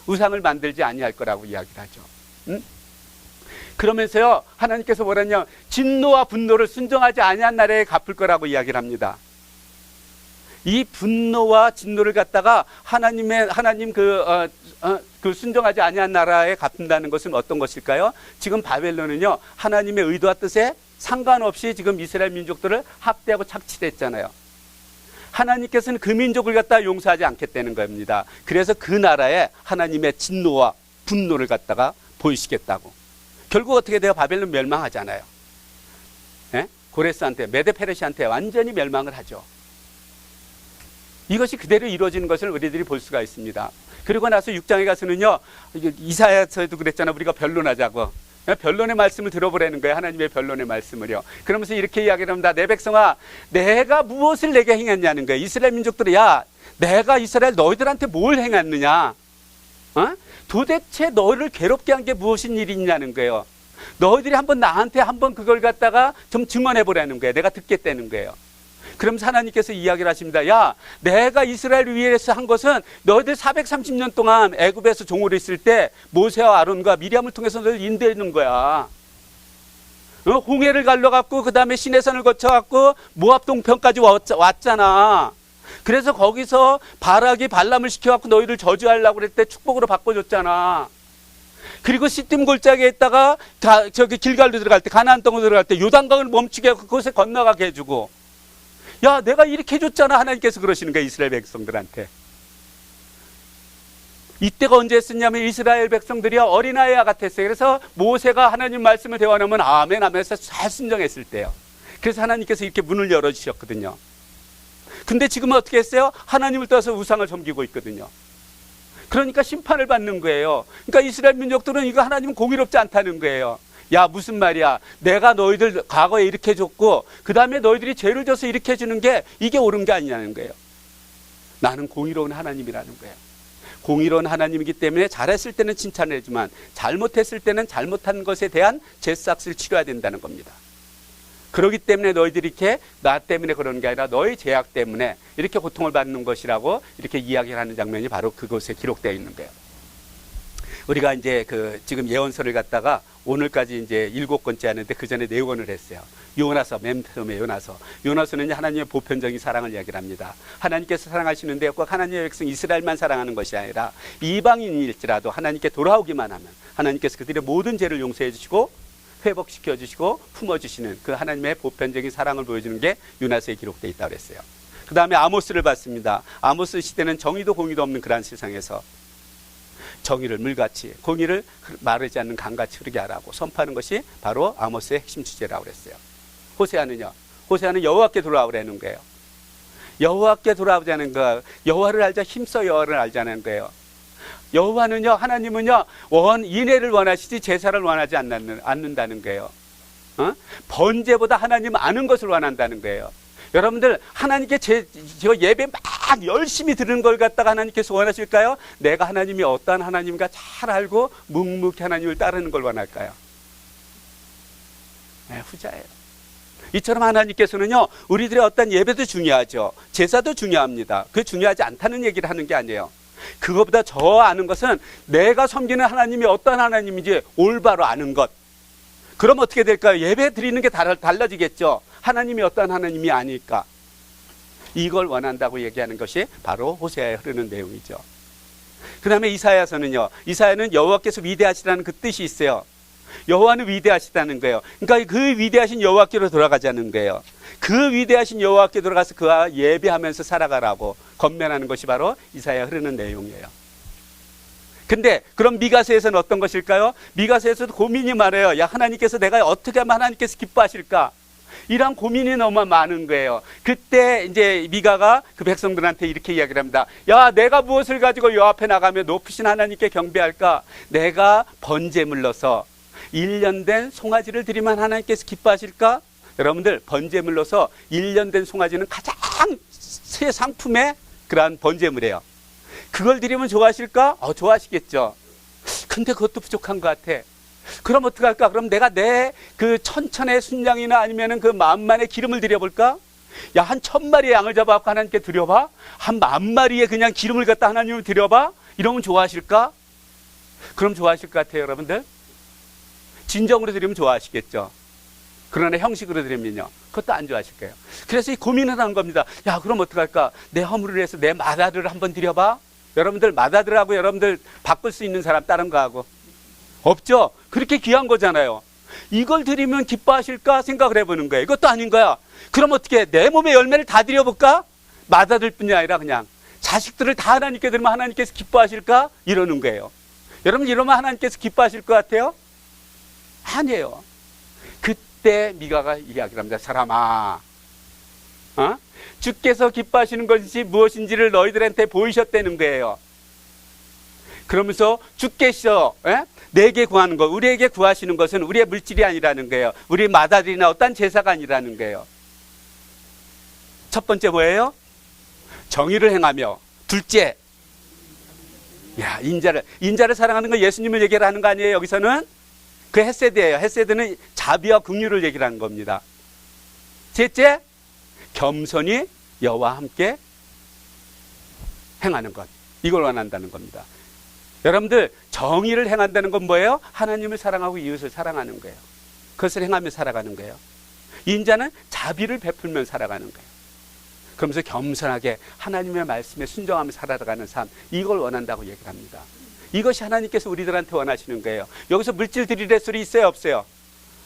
우상을 만들지 아니할 거라고 이야기를 하죠. 그러면서요, 하나님께서 뭐랬냐, 진노와 분노를 순종하지 아니한 날에 갚을 거라고 이야기를 합니다. 이 분노와 진노를 갖다가 하나님 순종하지 아니한 나라에 갚는다는 것은 어떤 것일까요? 지금 바벨론은요, 하나님의 의도와 뜻에 상관없이 지금 이스라엘 민족들을 학대하고 착취했잖아요. 하나님께서는 그 민족을 갖다가 용서하지 않겠다는 겁니다. 그래서 그 나라에 하나님의 진노와 분노를 갖다가 보이시겠다고. 결국 어떻게 돼요? 바벨론 멸망하잖아요. 고레스한테, 메데페르시한테 완전히 멸망을 하죠. 이것이 그대로 이루어지는 것을 우리들이 볼 수가 있습니다. 그리고 나서 6장에 가서는요, 이사야서에도 그랬잖아요. 우리가 변론하자고. 변론의 말씀을 들어보라는 거예요. 하나님의 변론의 말씀을요. 그러면서 이렇게 이야기를 합니다. 내 백성아, 내가 무엇을 내게 행했냐는 거예요. 이스라엘 민족들이, 야, 내가 이스라엘 너희들한테 뭘 행했느냐? 도대체 너희를 괴롭게 한 게 무엇인 일이냐는 거예요. 너희들이 한번 나한테 한번 그걸 갖다가 좀 증언해 보라는 거예요. 내가 듣겠다는 거예요. 그러면서 하나님께서 이야기를 하십니다. 야, 내가 이스라엘을 위해서 한 것은 너희들 430년 동안 애굽에서 종으로 있을 때 모세와 아론과 미리암을 통해서 너희를 인도했는 거야. 홍해를 갈라갖고 그 다음에 시내산을 거쳐갖고 모압 동편까지 왔잖아. 그래서 거기서 바락이 발람을 시켜갖고 너희를 저주하려고 그럴 때 축복으로 바꿔줬잖아. 그리고 시딤 골짜기에 있다가 저기 길갈로 들어갈 때, 가나안 땅으로 들어갈 때 요단강을 멈추게 하고 그곳에 건너가게 해주고, 야, 내가 이렇게 해줬잖아. 하나님께서 그러시는 거야, 이스라엘 백성들한테. 이때가 언제 했었냐면 이스라엘 백성들이 어린아이와 같았어요. 그래서 모세가 하나님 말씀을 대화하면 아멘 하면서 잘 순종했을 때요. 그래서 하나님께서 이렇게 문을 열어주셨거든요. 근데 지금은 어떻게 했어요? 하나님을 떠나서 우상을 섬기고 있거든요. 그러니까 심판을 받는 거예요. 그러니까 이스라엘 민족들은 이거 하나님은 공의롭지 않다는 거예요. 야, 무슨 말이야. 내가 너희들 과거에 이렇게 해줬고 그 다음에 너희들이 죄를 져서 이렇게 해주는 게 이게 옳은 게 아니냐는 거예요. 나는 공의로운 하나님이라는 거예요. 공의로운 하나님이기 때문에 잘했을 때는 칭찬을 해주지만 잘못했을 때는 잘못한 것에 대한 죄싹을 치러야 된다는 겁니다. 그렇기 때문에 너희들이 이렇게 나 때문에 그러는 게 아니라 너희 죄악 때문에 이렇게 고통을 받는 것이라고 이렇게 이야기를 하는 장면이 바로 그곳에 기록되어 있는 거예요. 우리가 이제 지금 예언서를 갖다가 오늘까지 이제 7권째 하는데 그 전에 4권을 했어요. 요나서, 맨 처음에 요나서. 요나서는 하나님의 보편적인 사랑을 이야기를 합니다. 하나님께서 사랑하시는데 꼭 하나님의 백성 이스라엘만 사랑하는 것이 아니라 이방인일지라도 하나님께 돌아오기만 하면 하나님께서 그들의 모든 죄를 용서해 주시고 회복시켜 주시고 품어 주시는 그 하나님의 보편적인 사랑을 보여주는 게 요나서에 기록되어 있다고 그랬어요. 그 다음에 아모스를 봤습니다. 아모스 시대는 정의도 공의도 없는 그러한 세상에서 정의를 물같이, 공의를 마르지 않는 강같이 흐르게 하라고 선포하는 것이 바로 아모스의 핵심 주제라고 그랬어요. 호세아는요, 호세아는 여호와께 돌아오라는 거예요. 여호와께 돌아오자는 거, 여호와를 알자, 힘써 여호와를 알자는 거예요. 여호와는요, 하나님은요, 인애를 원하시지 제사를 원하지 않는다는 거예요. 번제보다 하나님 아는 것을 원한다는 거예요. 여러분들, 하나님께 저 예배 막 열심히 드리는 걸 갖다가 하나님께서 원하실까요? 내가 하나님이 어떠한 하나님인가 잘 알고 묵묵히 하나님을 따르는 걸 원할까요? 네, 후자예요. 이처럼 하나님께서는요, 우리들의 어떤 예배도 중요하죠. 제사도 중요합니다. 그게 중요하지 않다는 얘기를 하는 게 아니에요. 그것보다 더 아는 것은 내가 섬기는 하나님이 어떤 하나님인지 올바로 아는 것. 그럼 어떻게 될까요? 예배 드리는 게 달라지겠죠. 하나님이 어떤 하나님이 아닐까. 이걸 원한다고 얘기하는 것이 바로 호세아에 흐르는 내용이죠. 그 다음에 이사야서는요. 이사야는 여호와께서 위대하시다는 그 뜻이 있어요. 여호와는 위대하시다는 거예요. 그러니까 그 위대하신 여호와께로 돌아가자는 거예요. 그 위대하신 여호와께 돌아가서 그와 예배하면서 살아가라고 권면하는 것이 바로 이사야에 흐르는 내용이에요. 근데 그럼 미가서에서는 어떤 것일까요? 미가서에서도 고민이 많아요. 야, 하나님께서 내가 어떻게 하면 하나님께서 기뻐하실까? 이런 고민이 너무 많은 거예요. 그때 이제 미가가 그 백성들한테 이렇게 이야기를 합니다. 야, 내가 무엇을 가지고 여 앞에 나가며 높으신 하나님께 경배할까? 내가 번제물로서 1년 된 송아지를 드리면 하나님께서 기뻐하실까? 여러분들, 번제물로서 1년 된 송아지는 가장 새 상품의 그러한 번제물이에요. 그걸 드리면 좋아하실까? 좋아하시겠죠. 근데 그것도 부족한 것 같아. 그럼 어떡할까? 그럼 내가 내 그 1000의 순양이나 아니면은 그 10,000만의 기름을 드려볼까? 야, 한 1000마리의 양을 잡아갖고 하나님께 드려봐? 한 10,000마리의 그냥 기름을 갖다 하나님을 드려봐? 이러면 좋아하실까? 그럼 좋아하실 것 같아요, 여러분들? 진정으로 드리면 좋아하시겠죠. 그러나 형식으로 드리면요, 그것도 안 좋아하실 거예요. 그래서 이 고민을 한 겁니다. 야, 그럼 어떡할까? 내 허물을 해서 내 맏아들을 한번 드려봐? 여러분들, 맏아들하고 여러분들 바꿀 수 있는 사람 다른 거하고 없죠? 그렇게 귀한 거잖아요. 이걸 드리면 기뻐하실까 생각을 해보는 거예요. 이것도 아닌 거야. 그럼 어떻게 내 몸의 열매를 다 드려볼까? 맏아들뿐이 아니라 그냥 자식들을 다 하나님께 드리면 하나님께서 기뻐하실까? 이러는 거예요. 여러분, 이러면 하나님께서 기뻐하실 것 같아요? 아니에요. 그때 미가가 이야기를 합니다. 사람아, 주께서 기뻐하시는 것이 무엇인지를 너희들한테 보이셨다는 거예요. 그러면서 주께서 내게 구하는 것, 우리에게 구하시는 것은 우리의 물질이 아니라는 거예요. 우리 마다들이나 어떤 제사가 아니라는 거예요. 첫 번째 뭐예요? 정의를 행하며, 둘째, 인자를 사랑하는 거 예수님을 얘기를 하는 거 아니에요? 여기서는 그 헤세드예요. 헤세드는 자비와 긍휼을 얘기를 하는 겁니다. 셋째, 겸손히 여호와와 함께 행하는 것, 이걸 원한다는 겁니다. 여러분들, 정의를 행한다는 건 뭐예요? 하나님을 사랑하고 이웃을 사랑하는 거예요. 그것을 행하며 살아가는 거예요. 인자는 자비를 베풀며 살아가는 거예요. 그러면서 겸손하게 하나님의 말씀에 순종하며 살아가는 삶, 이걸 원한다고 얘기를 합니다. 이것이 하나님께서 우리들한테 원하시는 거예요. 여기서 물질 드리래 소리 있어요, 없어요?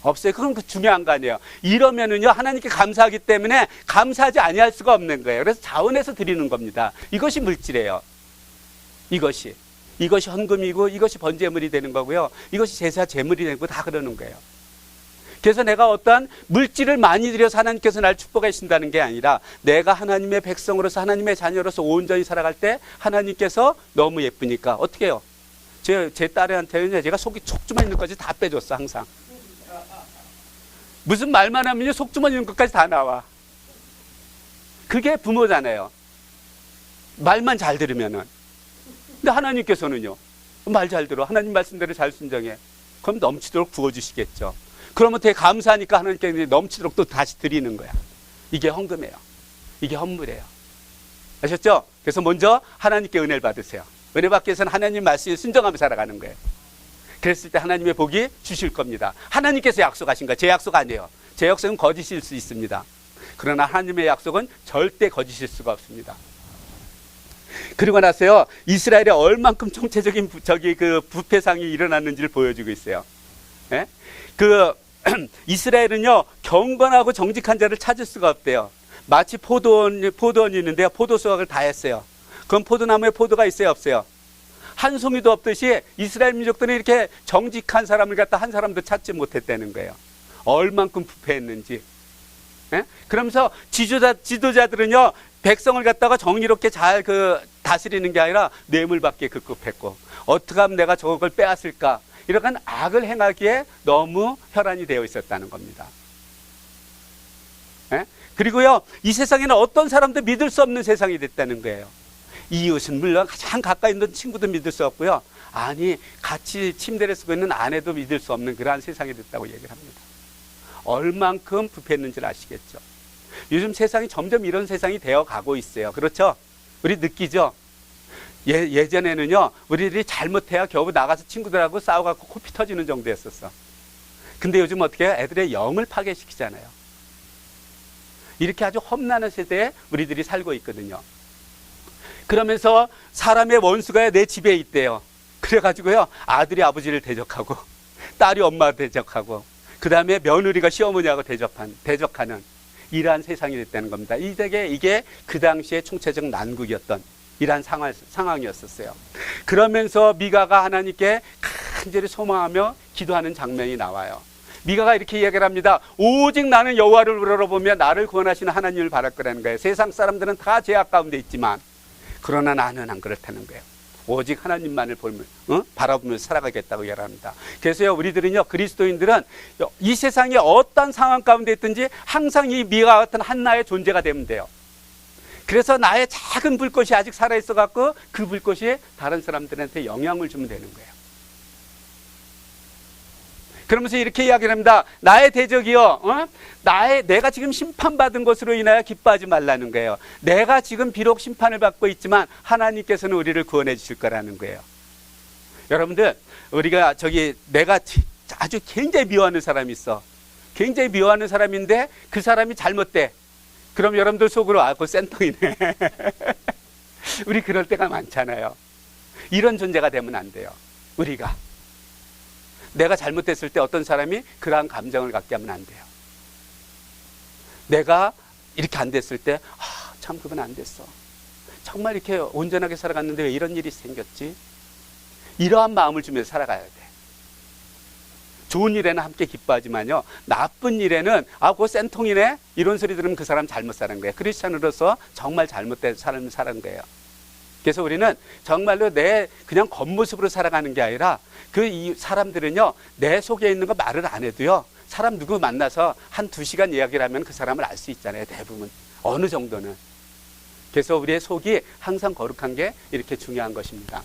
없어요. 그건 중요한 거 아니에요. 이러면은요, 하나님께 감사하기 때문에 감사하지 아니할 수가 없는 거예요. 그래서 자원해서 드리는 겁니다. 이것이 물질이에요. 이것이 헌금이고, 이것이 번제물이 되는 거고요. 이것이 제사 제물이 되고, 다 그러는 거예요. 그래서 내가 어떠한 물질을 많이 들여서 하나님께서 날 축복하신다는 게 아니라, 내가 하나님의 백성으로서, 하나님의 자녀로서 온전히 살아갈 때 하나님께서 너무 예쁘니까 어떻게 해요? 제 딸한테는 제가 속주머니 있는 것까지 다 빼줬어. 항상 무슨 말만 하면요, 속주머니 있는 것까지 다 나와. 그게 부모잖아요. 말만 잘 들으면은. 근데 하나님께서는요, 말 잘 들어, 하나님 말씀대로 잘 순종해, 그럼 넘치도록 부어주시겠죠. 그러면 되게 감사하니까 하나님께 넘치도록 또 다시 드리는 거야. 이게 헌금이에요. 이게 헌물이에요. 아셨죠? 그래서 먼저 하나님께 은혜를 받으세요. 은혜 받기 위해서는 하나님 말씀에 순종하며 살아가는 거예요. 그랬을 때 하나님의 복이 주실 겁니다. 하나님께서 약속하신 거예요. 제 약속 아니에요. 제 약속은 거짓일 수 있습니다. 그러나 하나님의 약속은 절대 거짓일 수가 없습니다. 그리고 나서요, 이스라엘에 얼만큼 총체적인 그 부패상이 일어났는지를 보여주고 있어요. 예? 이스라엘은요, 경건하고 정직한 자를 찾을 수가 없대요. 마치 포도원이 있는데요, 포도 수확을 다 했어요. 그럼 포도나무에 포도가 있어요, 없어요? 한 송이도 없듯이 이스라엘 민족들은 이렇게 정직한 사람을 갖다 한 사람도 찾지 못했다는 거예요. 얼만큼 부패했는지. 예? 그러면서 지도자들은요, 백성을 갖다가 정의롭게 잘 다스리는 게 아니라 뇌물받기에 급급했고, 어떻게 하면 내가 저걸 빼앗을까, 이런 악을 행하기에 너무 혈안이 되어 있었다는 겁니다. 예? 그리고요, 이 세상에는 어떤 사람도 믿을 수 없는 세상이 됐다는 거예요. 이웃은 물론 가장 가까이 있는 친구도 믿을 수 없고요, 아니 같이 침대를 쓰고 있는 아내도 믿을 수 없는 그러한 세상이 됐다고 얘기를 합니다. 얼만큼 부패했는지를 아시겠죠? 요즘 세상이 점점 이런 세상이 되어 가고 있어요. 그렇죠? 우리 느끼죠? 예전에는요, 우리들이 잘못해야 겨우 나가서 친구들하고 싸워갖고 코피 터지는 정도였었어. 근데 요즘 어떻게 해요? 애들의 영을 파괴시키잖아요. 이렇게 아주 험난한 세대에 우리들이 살고 있거든요. 그러면서 사람의 원수가 내 집에 있대요. 그래가지고요, 아들이 아버지를 대적하고, 딸이 엄마를 대적하고, 그 다음에 며느리가 시어머니하고 대적하는 이러한 세상이 됐다는 겁니다. 이게 그 당시에 총체적 난국이었던 이러한 상황이었었어요. 그러면서 미가가 하나님께 간절히 소망하며 기도하는 장면이 나와요. 미가가 이렇게 이야기를 합니다. 오직 나는 여호와를 우러러보며 나를 구원하시는 하나님을 바랄 거라는 거예요. 세상 사람들은 다 죄악 가운데 있지만, 그러나 나는 안 그렇다는 거예요. 오직 하나님만을 바라보면서 살아가겠다고 이야기합니다. 그래서요, 우리들은요, 그리스도인들은 이 세상에 어떤 상황 가운데 있든지 항상 이 미가 같은 한나의 존재가 되면 돼요. 그래서 나의 작은 불꽃이 아직 살아있어 갖고 그 불꽃이 다른 사람들한테 영향을 주면 되는 거예요. 그러면서 이렇게 이야기를 합니다. 나의 대적이요, 내가 지금 심판받은 것으로 인하여 기뻐하지 말라는 거예요. 내가 지금 비록 심판을 받고 있지만 하나님께서는 우리를 구원해 주실 거라는 거예요. 여러분들, 내가 아주 굉장히 미워하는 사람이 있어. 굉장히 미워하는 사람인데 그 사람이 잘못돼. 그럼 여러분들 속으로, 그거 센통이네. 우리 그럴 때가 많잖아요. 이런 존재가 되면 안 돼요. 우리가. 내가 잘못됐을 때 어떤 사람이 그러한 감정을 갖게 하면 안 돼요. 내가 이렇게 안 됐을 때, 참 그건 안 됐어. 정말 이렇게 온전하게 살아갔는데 왜 이런 일이 생겼지? 이러한 마음을 주면서 살아가야 돼. 좋은 일에는 함께 기뻐하지만요, 나쁜 일에는 그거 센통이네, 이런 소리 들으면 그 사람 잘못 사는 거예요. 크리스찬으로서 정말 잘못된 삶을 사는 거예요. 그래서 우리는 정말로 내 그냥 겉모습으로 살아가는 게 아니라 그 이 사람들은요, 내 속에 있는 거 말을 안 해도요, 사람 누구 만나서 한 2시간 이야기를 하면 그 사람을 알 수 있잖아요. 대부분. 어느 정도는. 그래서 우리의 속이 항상 거룩한 게 이렇게 중요한 것입니다.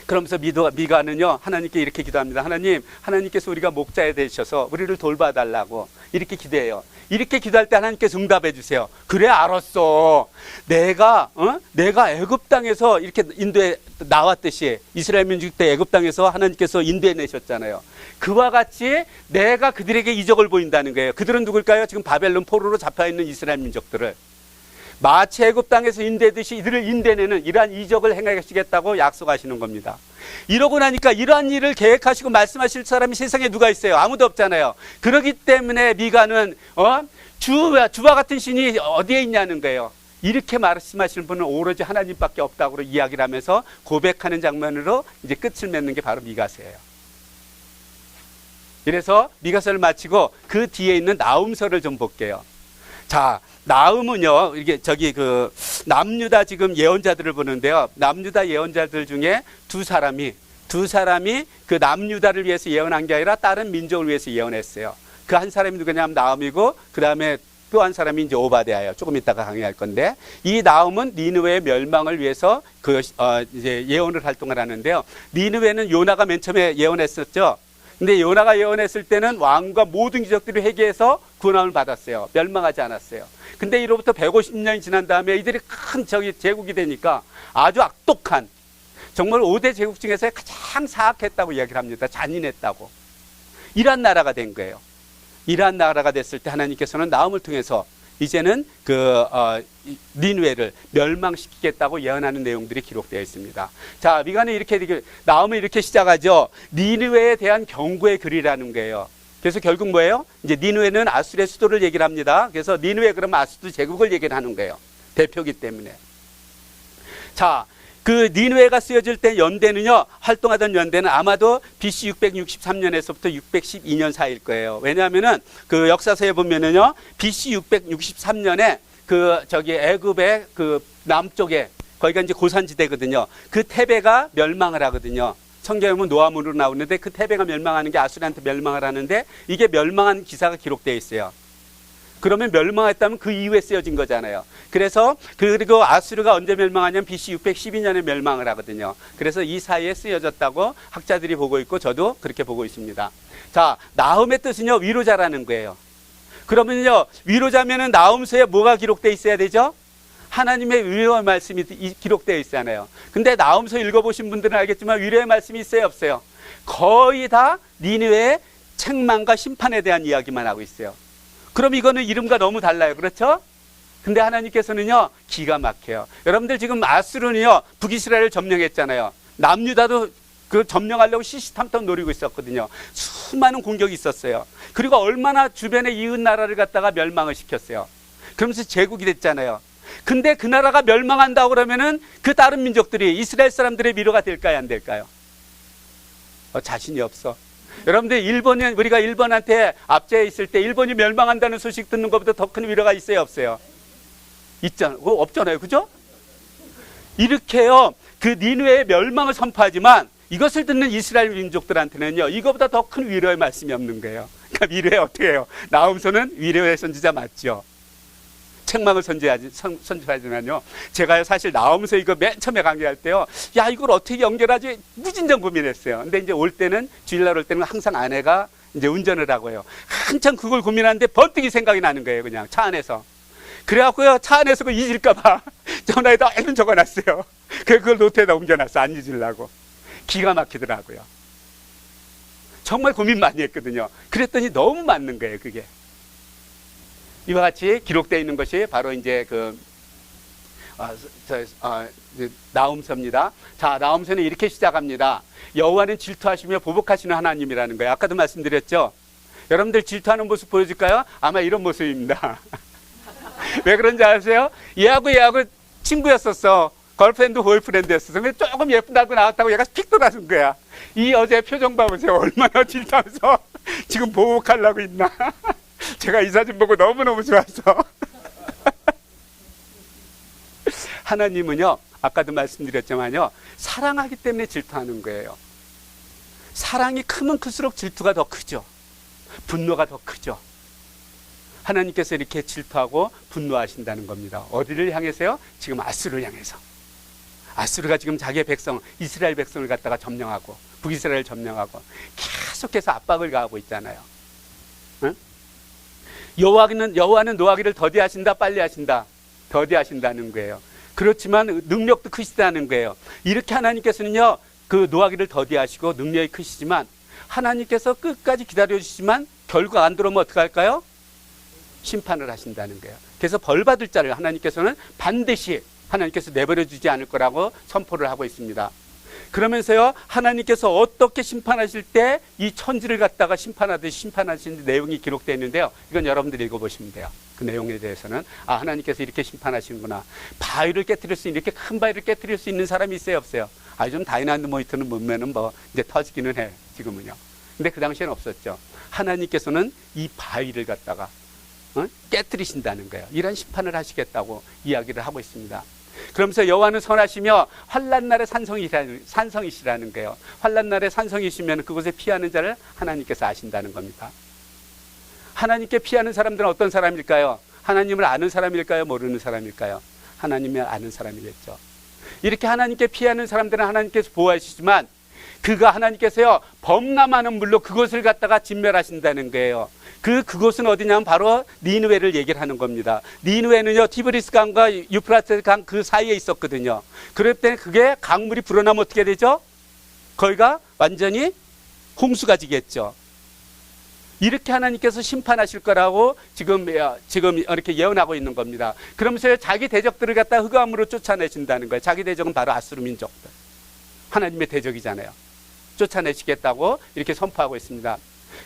그러면서 미가는요, 하나님께 이렇게 기도합니다. 하나님, 하나님께서 우리가 목자에 되셔서 우리를 돌봐달라고 이렇게 기도해요. 이렇게 기도할 때 하나님께서 응답해 주세요. 그래, 알았어. 내가 애굽 땅에서 이렇게 인도에 나왔듯이 이스라엘 민족 때 애굽 땅에서 하나님께서 인도해 내셨잖아요. 그와 같이 내가 그들에게 이적을 보인다는 거예요. 그들은 누굴까요? 지금 바벨론 포로로 잡혀 있는 이스라엘 민족들을 마치 애굽 땅에서 인도하듯이 이들을 인도내는 이러한 이적을 행하시겠다고 약속하시는 겁니다. 이러고 나니까 이러한 일을 계획하시고 말씀하실 사람이 세상에 누가 있어요? 아무도 없잖아요. 그렇기 때문에 미가는 주와 같은 신이 어디에 있냐는 거예요. 이렇게 말씀하시는 분은 오로지 하나님밖에 없다고 이야기를 하면서 고백하는 장면으로 이제 끝을 맺는 게 바로 미가서예요. 그래서 미가서를 마치고 그 뒤에 있는 나훔서를 좀 볼게요. 자, 나훔은요, 이게 남유다 지금 예언자들을 보는데요. 남유다 예언자들 중에 두 사람이 그 남유다를 위해서 예언한 게 아니라 다른 민족을 위해서 예언했어요. 그 한 사람이 누구냐면 나훔이고, 그 다음에 또 한 사람이 이제 오바댜예요. 조금 이따가 강의할 건데, 이 나훔은 니느웨의 멸망을 위해서 이제 예언을 활동을 하는데요. 니느웨는 요나가 맨 처음에 예언했었죠. 근데 요나가 예언했을 때는 왕과 모든 귀족들이 회개해서 구원함을 받았어요. 멸망하지 않았어요. 근데 이로부터 150년이 지난 다음에 이들이 큰 제국이 되니까 아주 악독한, 정말 5대 제국 중에서 가장 사악했다고 이야기를 합니다. 잔인했다고. 이러한 나라가 된 거예요. 이러한 나라가 됐을 때 하나님께서는 나훔을 통해서 이제는 니느웨를 멸망시키겠다고 예언하는 내용들이 기록되어 있습니다. 자, 미가는 나훔은 이렇게 시작하죠. 니느웨에 대한 경고의 글이라는 거예요. 그래서 결국 뭐예요? 이제 니느웨는 아수르의 수도를 얘기를 합니다. 그래서 니느웨 그러면 아수르 제국을 얘기를 하는 거예요. 대표기 때문에. 자, 그 니느웨가 쓰여질 때 연대는요, 활동하던 연대는 아마도 BC 663년에서부터 612년 사이일 거예요. 왜냐하면은 그 역사서에 보면은요, BC 663년에 애굽의 그 남쪽에, 거기가 이제 고산지대거든요. 그 테베가 멸망을 하거든요. 성경에 보면 노아문으로 나오는데 그 테베가 멸망하는 게 아수르한테 멸망을 하는데 이게 멸망한 기사가 기록되어 있어요. 그러면 멸망했다면 그 이후에 쓰여진 거잖아요. 그래서 그리고 아수르가 언제 멸망하냐면 BC 612년에 멸망을 하거든요. 그래서 이 사이에 쓰여졌다고 학자들이 보고 있고 저도 그렇게 보고 있습니다. 자, 나훔의 뜻은요, 위로자라는 거예요. 그러면요, 위로자면은 나훔서에 뭐가 기록되어 있어야 되죠? 하나님의 위로의 말씀이 기록되어 있잖아요. 근데 나훔서 읽어보신 분들은 알겠지만 위로의 말씀이 있어요, 없어요? 거의 다 니느웨의 책망과 심판에 대한 이야기만 하고 있어요. 그럼 이거는 이름과 너무 달라요. 그렇죠? 근데 하나님께서는요, 기가 막혀요. 여러분들 지금 아수르는요, 북이스라엘을 점령했잖아요. 남유다도 그 점령하려고 시시탐탐 노리고 있었거든요. 수많은 공격이 있었어요. 그리고 얼마나 주변의 이웃 나라를 갖다가 멸망을 시켰어요. 그러면서 제국이 됐잖아요. 근데 그 나라가 멸망한다고 그러면은 그 다른 민족들이 이스라엘 사람들의 위로가 될까요, 안 될까요? 자신이 없어. 여러분들 우리가 일본한테 압제해 있을 때 일본이 멸망한다는 소식 듣는 것보다 더 큰 위로가 있어요, 없어요? 없잖아요. 그죠? 이렇게요, 그 니느웨의 멸망을 선포하지만 이것을 듣는 이스라엘 민족들한테는요, 이거보다 더 큰 위로의 말씀이 없는 거예요. 그러니까 위로에 어떻게 해요? 나훔서는 위로의 선지자 맞죠? 책망을 선지하지만요, 제가요, 사실 나훔서 이거 맨 처음에 강의할 때요, 야, 이걸 어떻게 연결하지? 무진장 고민했어요. 근데 이제 올 때는, 주일날 올 때는 항상 아내가 이제 운전을 하고요. 한참 그걸 고민하는데 번뜩이 생각이 나는 거예요, 그냥 차 안에서. 그래갖고요, 차 안에서 그거 잊을까봐 전화에다 얼른 적어놨어요. 그걸 노트에다 옮겨놨어, 안 잊으려고. 기가 막히더라고요. 정말 고민 많이 했거든요. 그랬더니 너무 맞는 거예요, 그게. 이와 같이 기록되어 있는 것이 바로 이제 나훔서입니다. 자, 나훔서는 이렇게 시작합니다. 여호와는 질투하시며 보복하시는 하나님이라는 거예요. 아까도 말씀드렸죠. 여러분들 질투하는 모습 보여줄까요? 아마 이런 모습입니다. 왜 그런지 아세요? 얘하고 친구였었어. 걸프렌드, 보이프렌드였었어. 근데 조금 예쁘다고 나왔다고 얘가 픽 돌아선 거야. 이 여자의 표정 봐보세요. 얼마나 질투하면서 지금 보복하려고 있나. 제가 이 사진 보고 너무너무 좋았어. 하나님은요, 아까도 말씀드렸지만요, 사랑하기 때문에 질투하는 거예요. 사랑이 크면 클수록 질투가 더 크죠. 분노가 더 크죠. 하나님께서 이렇게 질투하고 분노하신다는 겁니다. 어디를 향해서요? 지금 아수르를 향해서. 아수르가 지금 자기의 백성, 이스라엘 백성을 갖다가 점령하고, 북이스라엘을 점령하고 계속해서 압박을 가하고 있잖아요. 응? 여호와는 노하기를 더디하신다, 빨리 하신다? 더디하신다는 거예요. 그렇지만 능력도 크시다는 거예요. 이렇게 하나님께서는요, 그 노하기를 더디하시고 능력이 크시지만 하나님께서 끝까지 기다려주시지만 결국 안 들어오면 어떻게 할까요? 심판을 하신다는 거예요. 그래서 벌받을 자를 하나님께서는 반드시 하나님께서 내버려주지 않을 거라고 선포를 하고 있습니다. 그러면서요, 하나님께서 어떻게 심판하실 때 이 천지를 갖다가 심판하듯이 심판하시는 내용이 기록되어 있는데요. 이건 여러분들이 읽어보시면 돼요. 그 내용에 대해서는 하나님께서 이렇게 심판하시는구나. 바위를 깨트릴 수 있는, 이렇게 큰 바위를 깨트릴 수 있는 사람이 있어요, 없어요? 좀 다이나모이트는 보면은 이제 터지기는 해, 지금은요. 근데 그 당시에는 없었죠. 하나님께서는 이 바위를 갖다가 깨트리신다는 거예요. 이런 심판을 하시겠다고 이야기를 하고 있습니다. 그러면서 여호와는 선하시며 환난 날에 산성이시라는 거예요. 환난 날에 산성이시면 그곳에 피하는 자를 하나님께서 아신다는 겁니다. 하나님께 피하는 사람들은 어떤 사람일까요? 하나님을 아는 사람일까요? 모르는 사람일까요? 하나님을 아는 사람이겠죠. 이렇게 하나님께 피하는 사람들은 하나님께서 보호하시지만 그가 하나님께서요, 범람하는 물로 그것을 갖다가 진멸하신다는 거예요. 그곳은 어디냐면 바로 니느웨를 얘기를 하는 겁니다. 니느웨는요, 티브리스 강과 유프라테스 강 그 사이에 있었거든요. 그럴 때 그게 강물이 불어나면 어떻게 되죠? 거기가 완전히 홍수가 지겠죠. 이렇게 하나님께서 심판하실 거라고 지금 이렇게 예언하고 있는 겁니다. 그러면서 자기 대적들을 갖다 흑암으로 쫓아내신다는 거예요. 자기 대적은 바로 아수르 민족들. 하나님의 대적이잖아요. 쫓아내시겠다고 이렇게 선포하고 있습니다.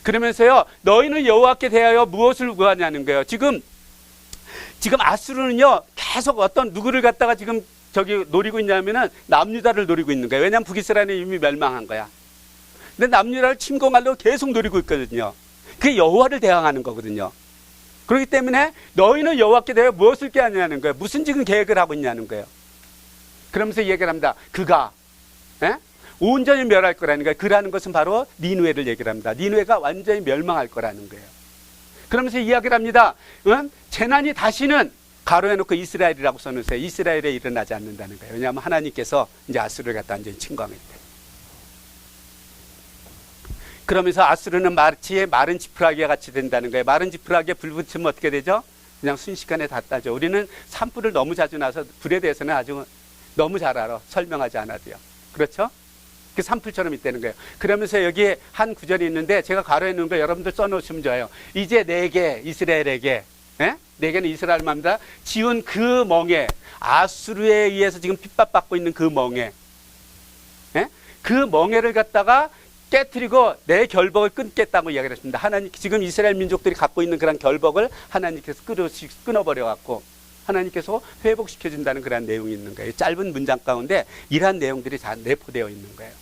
그러면서요, 너희는 여호와께 대하여 무엇을 구하냐는 거예요. 지금 아수르는요, 계속 누구를 갖다가 지금 노리고 있냐면은 남유다를 노리고 있는 거예요. 왜냐하면 북이스라엘은 이미 멸망한 거야. 근데 남유다를 침공하려고 계속 노리고 있거든요. 그게 여호와를 대항하는 거거든요. 그렇기 때문에 너희는 여호와께 대하여 무엇을 깨하냐는 거예요. 무슨 지금 계획을 하고 있냐는 거예요. 그러면서 얘기를 합니다. 그가 온전히 멸할 거라는 거예요. 그라는 것은 바로 니느웨를 얘기를 합니다. 니느웨가 완전히 멸망할 거라는 거예요. 그러면서 이야기를 합니다. 재난이 다시는 가로해놓고 이스라엘이라고 써놓으세요. 이스라엘에 일어나지 않는다는 거예요. 왜냐하면 하나님께서 이제 아수르를 갖다 완전히 침공했대. 그러면서 아수르는 마치 마른 지푸라기와 같이 된다는 거예요. 마른 지푸라기에 불 붙이면 어떻게 되죠? 그냥 순식간에 다 따죠. 우리는 산불을 너무 자주 나서 불에 대해서는 아주 너무 잘 알아. 설명하지 않아도요. 그렇죠? 그 산불처럼 있다는 거예요. 그러면서 여기 한 구절이 있는데 제가 가로해 놓은 거 여러분들 써놓으시면 좋아요. 이제 내게 이스라엘에게, 내게는 이스라엘만입니다. 지은 그 멍에, 아수르에 의해서 지금 핍박받고 있는 그 멍에, 그 멍에를 갖다가 깨트리고 내 결박을 끊겠다고 이야기를 했습니다. 하나님, 지금 이스라엘 민족들이 갖고 있는 그런 결박을 하나님께서 끊어버려갖고 하나님께서 회복시켜준다는 그런 내용이 있는 거예요. 짧은 문장 가운데 이러한 내용들이 다 내포되어 있는 거예요.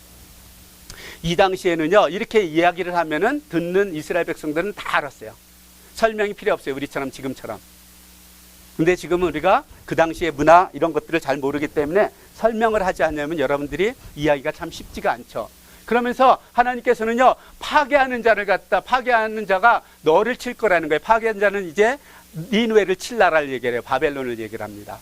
이 당시에는요, 이렇게 이야기를 하면은 듣는 이스라엘 백성들은 다 알았어요. 설명이 필요 없어요. 우리처럼 지금처럼. 근데 지금은 우리가 그 당시의 문화 이런 것들을 잘 모르기 때문에 설명을 하지 않으면 여러분들이 이야기가 참 쉽지가 않죠. 그러면서 하나님께서는요, 파괴하는 자가 너를 칠 거라는 거예요. 파괴하는 자는 이제 니느웨를 칠 나라를 얘기를 해요. 바벨론을 얘기를 합니다.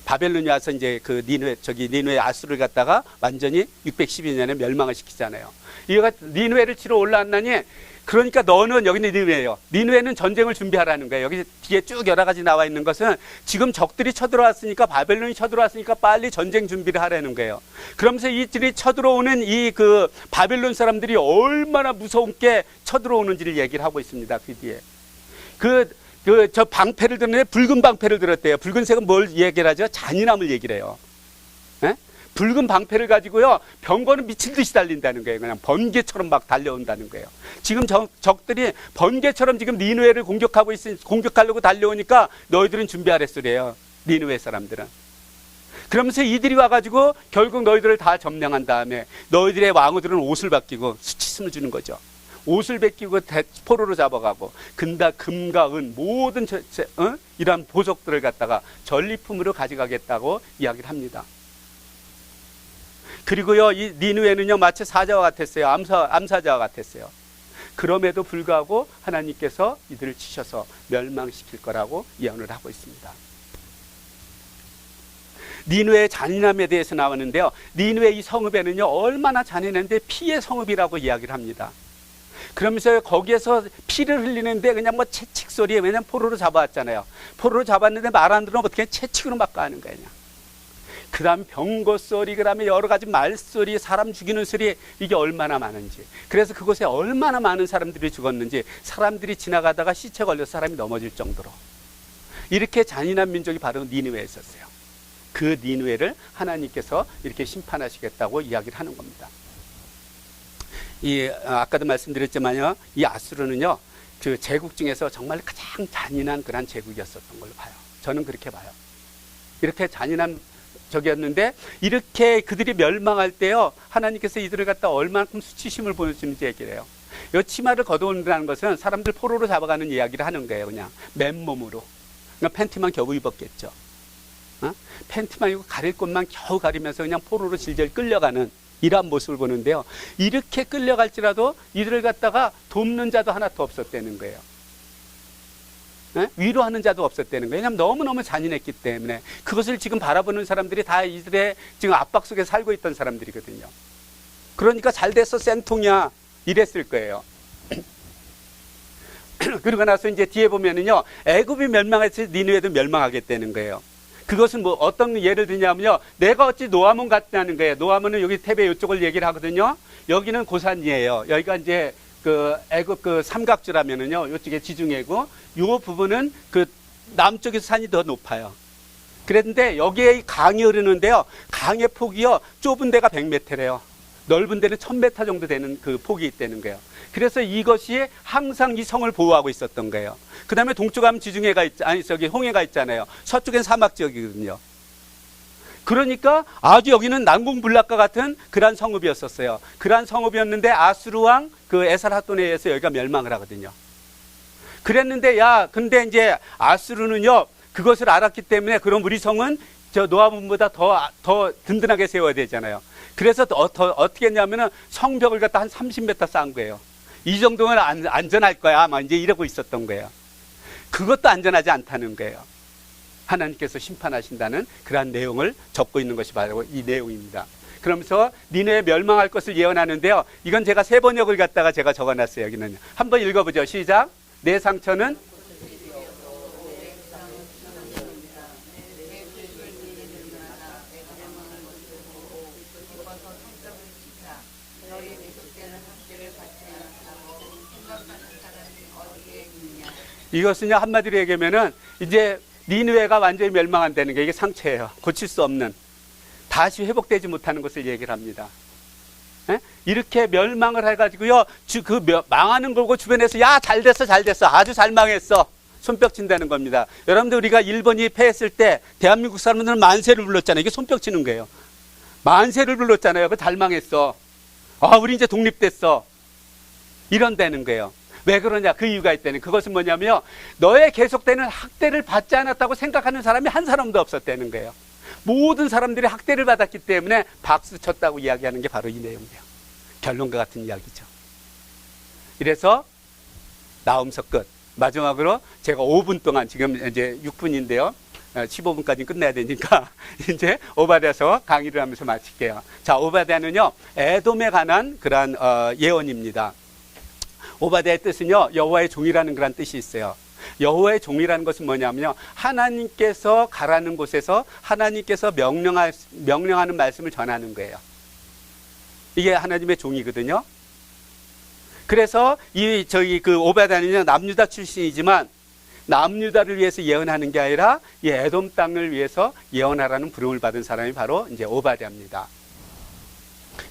바벨론이 와서 이제 그 니느웨 아수르를 갖다가 완전히 612년에 멸망을 시키잖아요. 이가 니느웨를 치러 올라왔나니, 그러니까 너는, 여기는 니느웨예요. 니느웨는 전쟁을 준비하라는 거예요. 여기 뒤에 쭉 여러 가지 나와 있는 것은 지금 적들이 쳐들어왔으니까, 바벨론이 쳐들어왔으니까 빨리 전쟁 준비를 하라는 거예요. 그러면서 이들이 쳐들어오는 그 바벨론 사람들이 얼마나 무섭게 쳐들어오는지를 얘기를 하고 있습니다. 그 뒤에. 저 방패를 들었는데 붉은 방패를 들었대요. 붉은색은 뭘 얘기를 하죠? 잔인함을 얘기를 해요. 붉은 방패를 가지고요, 병거는 미친 듯이 달린다는 거예요. 그냥 번개처럼 막 달려온다는 거예요. 지금 적들이 번개처럼 지금 니느웨를 공격하려고 달려오니까 너희들은 준비하랬으래요. 니느웨 사람들은. 그러면서 이들이 와가지고 결국 너희들을 다 점령한 다음에 너희들의 왕후들은 옷을 벗기고 수치심을 주는 거죠. 옷을 벗기고 포로로 잡아가고 금과 은 모든 이러한 보석들을 갖다가 전리품으로 가져가겠다고 이야기를 합니다. 그리고요, 이 니느웨는요, 마치 사자와 같았어요. 암사자와 같았어요. 그럼에도 불구하고 하나님께서 이들을 치셔서 멸망시킬 거라고 예언을 하고 있습니다. 니느웨의 잔인함에 대해서 나오는데요. 니느웨 이 성읍에는요, 얼마나 잔인한데 피의 성읍이라고 이야기를 합니다. 그러면서 거기에서 피를 흘리는데 그냥 뭐 채찍 소리에, 왜냐면 포로로 잡아왔잖아요. 포로로 잡았는데 말 안 들으면 어떻게 채찍으로 막 가는 거예요. 그 다음 병거 소리, 그 다음에 여러 가지 말소리, 사람 죽이는 소리, 이게 얼마나 많은지. 그래서 그곳에 얼마나 많은 사람들이 죽었는지, 사람들이 지나가다가 시체 걸려서 사람이 넘어질 정도로 이렇게 잔인한 민족이 바로 니느웨에 있었어요. 그 니느웨를 하나님께서 이렇게 심판하시겠다고 이야기를 하는 겁니다. 아까도 말씀드렸지만요, 이 아수르는요, 그 제국 중에서 정말 가장 잔인한 그런 제국이었었던 걸로 봐요. 저는 그렇게 봐요. 이렇게 잔인한 적이었는데, 이렇게 그들이 멸망할 때요, 하나님께서 이들을 갖다 얼만큼 수치심을 보여주는지 얘기를 해요. 이 치마를 걷어온다는 것은 사람들 포로로 잡아가는 이야기를 하는 거예요. 그냥 맨몸으로. 그러니까 팬티만 겨우 입었겠죠. 팬티만 입고 가릴 곳만 겨우 가리면서 그냥 포로로 질질 끌려가는 이러한 모습을 보는데요. 이렇게 끌려갈지라도 이들을 갖다가 돕는 자도 하나도 없었다는 거예요. 위로하는 자도 없었다는 거예요. 왜냐하면 너무너무 잔인했기 때문에. 그것을 지금 바라보는 사람들이 다 이들의 지금 압박 속에 살고 있던 사람들이거든요. 그러니까 잘 됐어 센통이야 이랬을 거예요. 그러고 나서 이제 뒤에 보면은요, 애굽이 멸망해서 니느웨도 멸망하겠다는 거예요. 그것은 뭐 어떤 예를 들냐면요, 내가 어찌 노아몬 같다는 거예요. 노아몬은 여기 테베 이쪽을 얘기를 하거든요. 여기는 고산이에요. 여기가 이제 그 애굽 그 삼각주라면은요, 이쪽에 지중해고, 요 부분은 그 남쪽에서 산이 더 높아요. 그랬는데 여기에 강이 흐르는데요, 강의 폭이요, 좁은 데가 100m래요. 넓은 데는 1000m 정도 되는 그 폭이 있다는 거예요. 그래서 이것이 항상 이 성을 보호하고 있었던 거예요. 그 다음에 동쪽 가면 지중해가 홍해가 있잖아요. 서쪽엔 사막 지역이거든요. 그러니까 아주 여기는 난공불락과 같은 그러한 성읍이었었어요. 그러한 성읍이었는데 아수르 왕 그 에살하돈에 의해서 여기가 멸망을 하거든요. 그랬는데 근데 이제 아수르는요, 그것을 알았기 때문에 그럼 우리 성은 저 노아몬보다 더 든든하게 세워야 되잖아요. 그래서 어떻게 했냐면은 성벽을 갖다 한 30m 쌓은 거예요. 이 정도면 안전할 거야. 막 이제 이러고 있었던 거예요. 그것도 안전하지 않다는 거예요. 하나님께서 심판하신다는 그러한 내용을 적고 있는 것이 바로 이 내용입니다. 그러면서 니느웨 멸망할 것을 예언하는데요. 이건 제가 세 번역을 갖다가 제가 적어놨어요. 여기는 한번 읽어보죠. 시작. 내 상처는 이것은요, 한마디로 얘기하면은 이제 니느웨가 완전히 멸망한다는 게 이게 상처예요. 고칠 수 없는, 다시 회복되지 못하는 것을 얘기를 합니다. 이렇게 멸망을 해가지고요, 망하는 걸고 주변에서 잘 됐어 아주 잘 망했어 손뼉 친다는 겁니다. 여러분들, 우리가 일본이 패했을 때 대한민국 사람들은 만세를 불렀잖아요. 이게 손뼉 치는 거예요. 만세를 불렀잖아요. 잘 망했어. 우리 이제 독립됐어. 이런다는 거예요. 왜 그러냐? 그 이유가 있다는, 그것은 뭐냐면요, 너의 계속되는 학대를 받지 않았다고 생각하는 사람이 한 사람도 없었다는 거예요. 모든 사람들이 학대를 받았기 때문에 박수 쳤다고 이야기하는 게 바로 이 내용이에요. 결론과 같은 이야기죠. 이래서 나음서 끝. 마지막으로 제가 5분 동안, 지금 이제 6분인데요 15분까지 끝내야 되니까 이제 오바댜서 강의를 하면서 마칠게요. 자, 오바댜는요, 에돔에 관한 그러한 예언입니다. 오바댜의 뜻은요, 여호와의 종이라는 그런 뜻이 있어요. 여호와의 종이라는 것은 뭐냐면요, 하나님께서 가라는 곳에서 하나님께서 명령하는 말씀을 전하는 거예요. 이게 하나님의 종이거든요. 그래서 그 오바댜는요, 남유다 출신이지만 남유다를 위해서 예언하는 게 아니라 이 에돔 땅을 위해서 예언하라는 부름을 받은 사람이 바로 이제 오바댜입니다.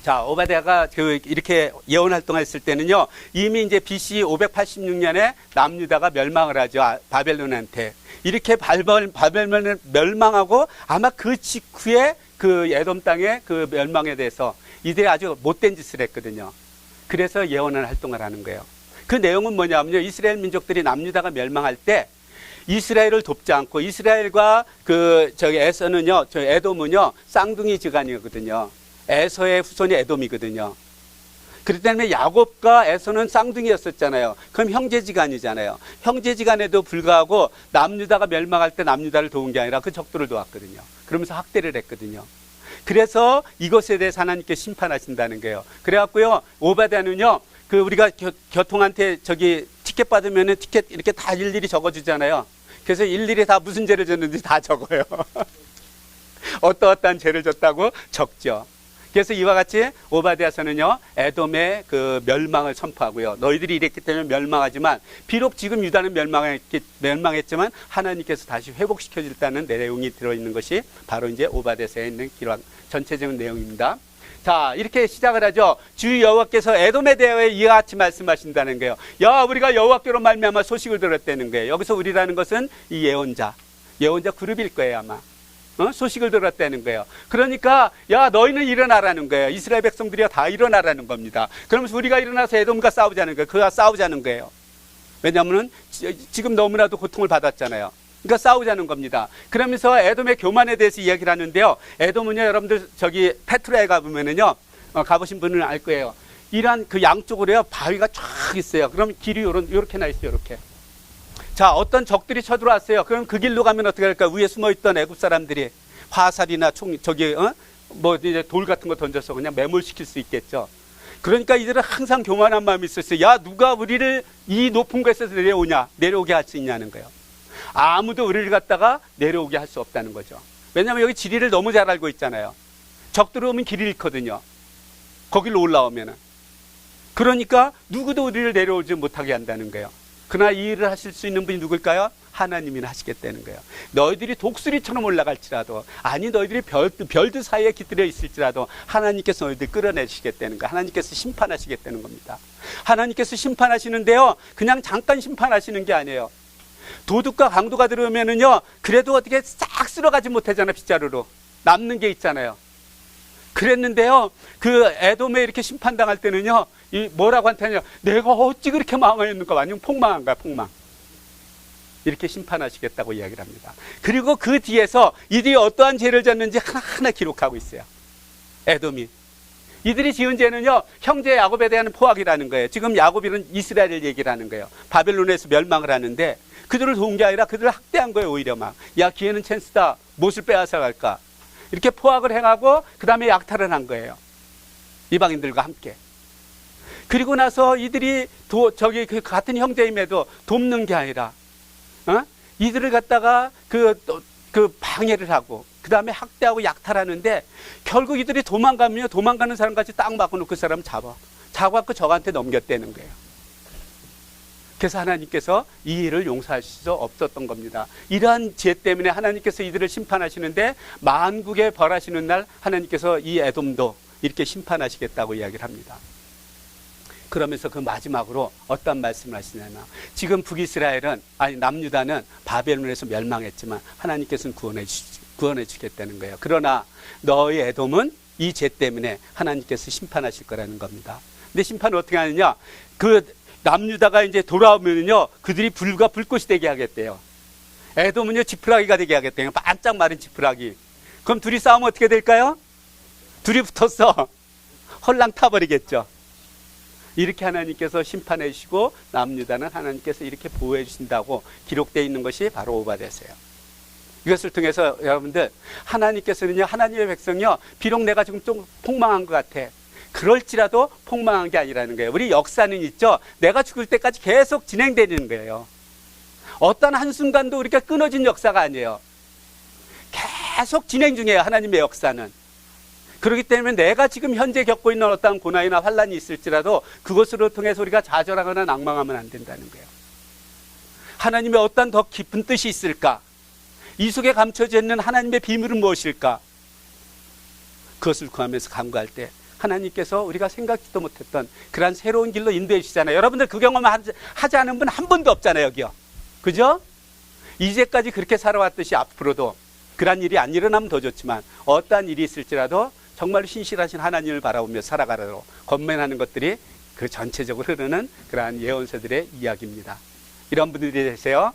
자, 오바댜가 이렇게 예언 활동을 했을 때는요, 이미 이제 BC 586년에 남유다가 멸망을 하죠. 바벨론한테. 이렇게 바벨론을 멸망하고 아마 그 직후에 그 에돔 땅의 그 멸망에 대해서 이들이 아주 못된 짓을 했거든요. 그래서 예언을 활동을 하는 거예요. 그 내용은 뭐냐면요, 이스라엘 민족들이 남유다가 멸망할 때 이스라엘을 돕지 않고, 이스라엘과 에서는요, 에돔은요, 쌍둥이 지간이거든요. 에서의 후손이 에돔이거든요. 그렇기 때문에 야곱과 에서는 쌍둥이였었잖아요. 그럼 형제지간이잖아요. 형제지간에도 불구하고 남유다가 멸망할 때 남유다를 도운 게 아니라 그 적들을 도왔거든요. 그러면서 학대를 했거든요. 그래서 이것에 대해서 하나님께 심판하신다는 거예요. 그래갖고요, 오바댜는요, 그 우리가 교통한테 저기 티켓 받으면은 티켓 이렇게 다 일일이 적어주잖아요. 그래서 일일이 다 무슨 죄를 졌는지 다 적어요. 어떠한 죄를 졌다고 적죠. 그래서 이와 같이 오바댜서는요, 에돔의 그 멸망을 선포하고요. 너희들이 이랬기 때문에 멸망하지만, 비록 지금 유다는 멸망했지만 하나님께서 다시 회복시켜 줄다는 내용이 들어있는 것이 바로 이제 오바댜서에 있는 기록, 전체적인 내용입니다. 자, 이렇게 시작을 하죠. 주 여호와께서 에돔에 대하여 이와 같이 말씀하신다는 거예요. 야, 우리가 여호와께로 말미암아 소식을 들었다는 거예요. 여기서 우리라는 것은 이 예언자 그룹일 거예요, 아마. 소식을 들었다는 거예요. 그러니까 야, 너희는 일어나라는 거예요. 이스라엘 백성들이야 다 일어나라는 겁니다. 그러면서 우리가 일어나서 에돔과 싸우자는 거예요. 그와 싸우자는 거예요. 왜냐하면 지금 너무나도 고통을 받았잖아요. 그러니까 싸우자는 겁니다. 그러면서 에돔의 교만에 대해서 이야기를 하는데요. 에돔은요, 여러분들 저기 페트라에 가보면은요, 가보신 분은 알 거예요. 이란 그 양쪽으로요 바위가 쫙 있어요. 그럼 길이 요렇게 나 있어요. 요렇게. 자, 어떤 적들이 쳐들어왔어요. 그럼 그 길로 가면 어떻게 할까? 위에 숨어있던 애굽 사람들이 화살이나 뭐 이제 돌 같은 거 던져서 그냥 매몰시킬 수 있겠죠. 그러니까 이들은 항상 교만한 마음이 있었어요. 야, 누가 우리를 이 높은 곳에서 내려오게 할 수 있냐는 거예요. 아무도 우리를 갖다가 내려오게 할 수 없다는 거죠. 왜냐하면 여기 지리를 너무 잘 알고 있잖아요. 적들이 오면 길이 잃거든요. 거기로 올라오면은. 그러니까 누구도 우리를 내려오지 못하게 한다는 거예요. 그러나 이 일을 하실 수 있는 분이 누굴까요? 하나님이나 하시겠다는 거예요. 너희들이 독수리처럼 올라갈지라도, 아니 너희들이 별들 사이에 깃들여 있을지라도 하나님께서 너희들 끌어내시겠다는 거예요. 하나님께서 심판하시겠다는 겁니다. 하나님께서 심판하시는데요, 그냥 잠깐 심판하시는 게 아니에요. 도둑과 강도가 들어오면은요, 그래도 어떻게 싹 쓸어가지 못하잖아. 빗자루로 남는 게 있잖아요. 그랬는데요, 그 에돔에 이렇게 심판당할 때는요, 이 뭐라고 한테냐, 내가 어찌 그렇게 망하였는가, 아니면 폭망한 거야, 폭망. 이렇게 심판하시겠다고 이야기를 합니다. 그리고 그 뒤에서 이들이 어떠한 죄를 졌는지 하나하나 기록하고 있어요. 에돔이. 이들이 지은 죄는요, 형제 야곱에 대한 포악이라는 거예요. 지금 야곱이는 이스라엘을 얘기를 하는 거예요. 바벨론에서 멸망을 하는데 그들을 도운 게 아니라 그들을 학대한 거예요. 오히려 막, 야, 기회는 찬스다, 못을 빼앗아 갈까, 이렇게 포악을 행하고 그 다음에 약탈을 한 거예요. 이방인들과 함께. 그리고 나서 이들이 그 같은 형제임에도 돕는 게 아니라, 이들을 갖다가 그 방해를 하고 그 다음에 학대하고 약탈하는데, 결국 이들이 도망가는 사람같이 딱 막아놓고 그 사람 잡아갖고 저한테 넘겼다는 거예요. 그래서 하나님께서 이 일을 용서할 수 없었던 겁니다. 이러한 죄 때문에 하나님께서 이들을 심판하시는데, 만국에 벌하시는 날 하나님께서 이 에돔도 이렇게 심판하시겠다고 이야기를 합니다. 그러면서 그 마지막으로 어떤 말씀을 하시냐면, 지금 북이스라엘은, 아니 남유다는 바벨론에서 멸망했지만 하나님께서는 구원해 주겠다는 거예요. 그러나 너희 에돔은 이 죄 때문에 하나님께서 심판하실 거라는 겁니다. 근데 심판을 어떻게 하느냐, 그 남유다가 이제 돌아오면요, 그들이 불과 불꽃이 되게 하겠대요. 에돔은요, 지푸라기가 되게 하겠대요. 반짝 마른 지푸라기. 그럼 둘이 싸우면 어떻게 될까요? 둘이 붙어서 헐랑 타버리겠죠. 이렇게 하나님께서 심판해 주시고, 남유다는 하나님께서 이렇게 보호해 주신다고 기록되어 있는 것이 바로 오바댜서예요. 이것을 통해서 여러분들, 하나님께서는요, 하나님의 백성이요, 비록 내가 지금 좀 폭망한 것 같아, 그럴지라도 폭망한 게 아니라는 거예요. 우리 역사는 있죠, 내가 죽을 때까지 계속 진행되는 거예요. 어떤 한순간도 우리가 끊어진 역사가 아니에요. 계속 진행 중이에요, 하나님의 역사는. 그렇기 때문에 내가 지금 현재 겪고 있는 어떤 고난이나 환란이 있을지라도 그것으로 통해서 우리가 좌절하거나 낭망하면 안 된다는 거예요. 하나님의 어떤 더 깊은 뜻이 있을까? 이 속에 감춰져 있는 하나님의 비밀은 무엇일까? 그것을 구하면서 간구할 때 하나님께서 우리가 생각지도 못했던 그러한 새로운 길로 인도해 주시잖아요. 여러분들 그 경험을 하지 않은 분 한 분도 없잖아요, 여기요. 그죠? 이제까지 그렇게 살아왔듯이 앞으로도 그러한 일이 안 일어나면 더 좋지만, 어떠한 일이 있을지라도 정말 신실하신 하나님을 바라보며 살아가라고 권면하는 것들이 그 전체적으로 흐르는 그러한 예언서들의 이야기입니다. 이런 분들이 되세요.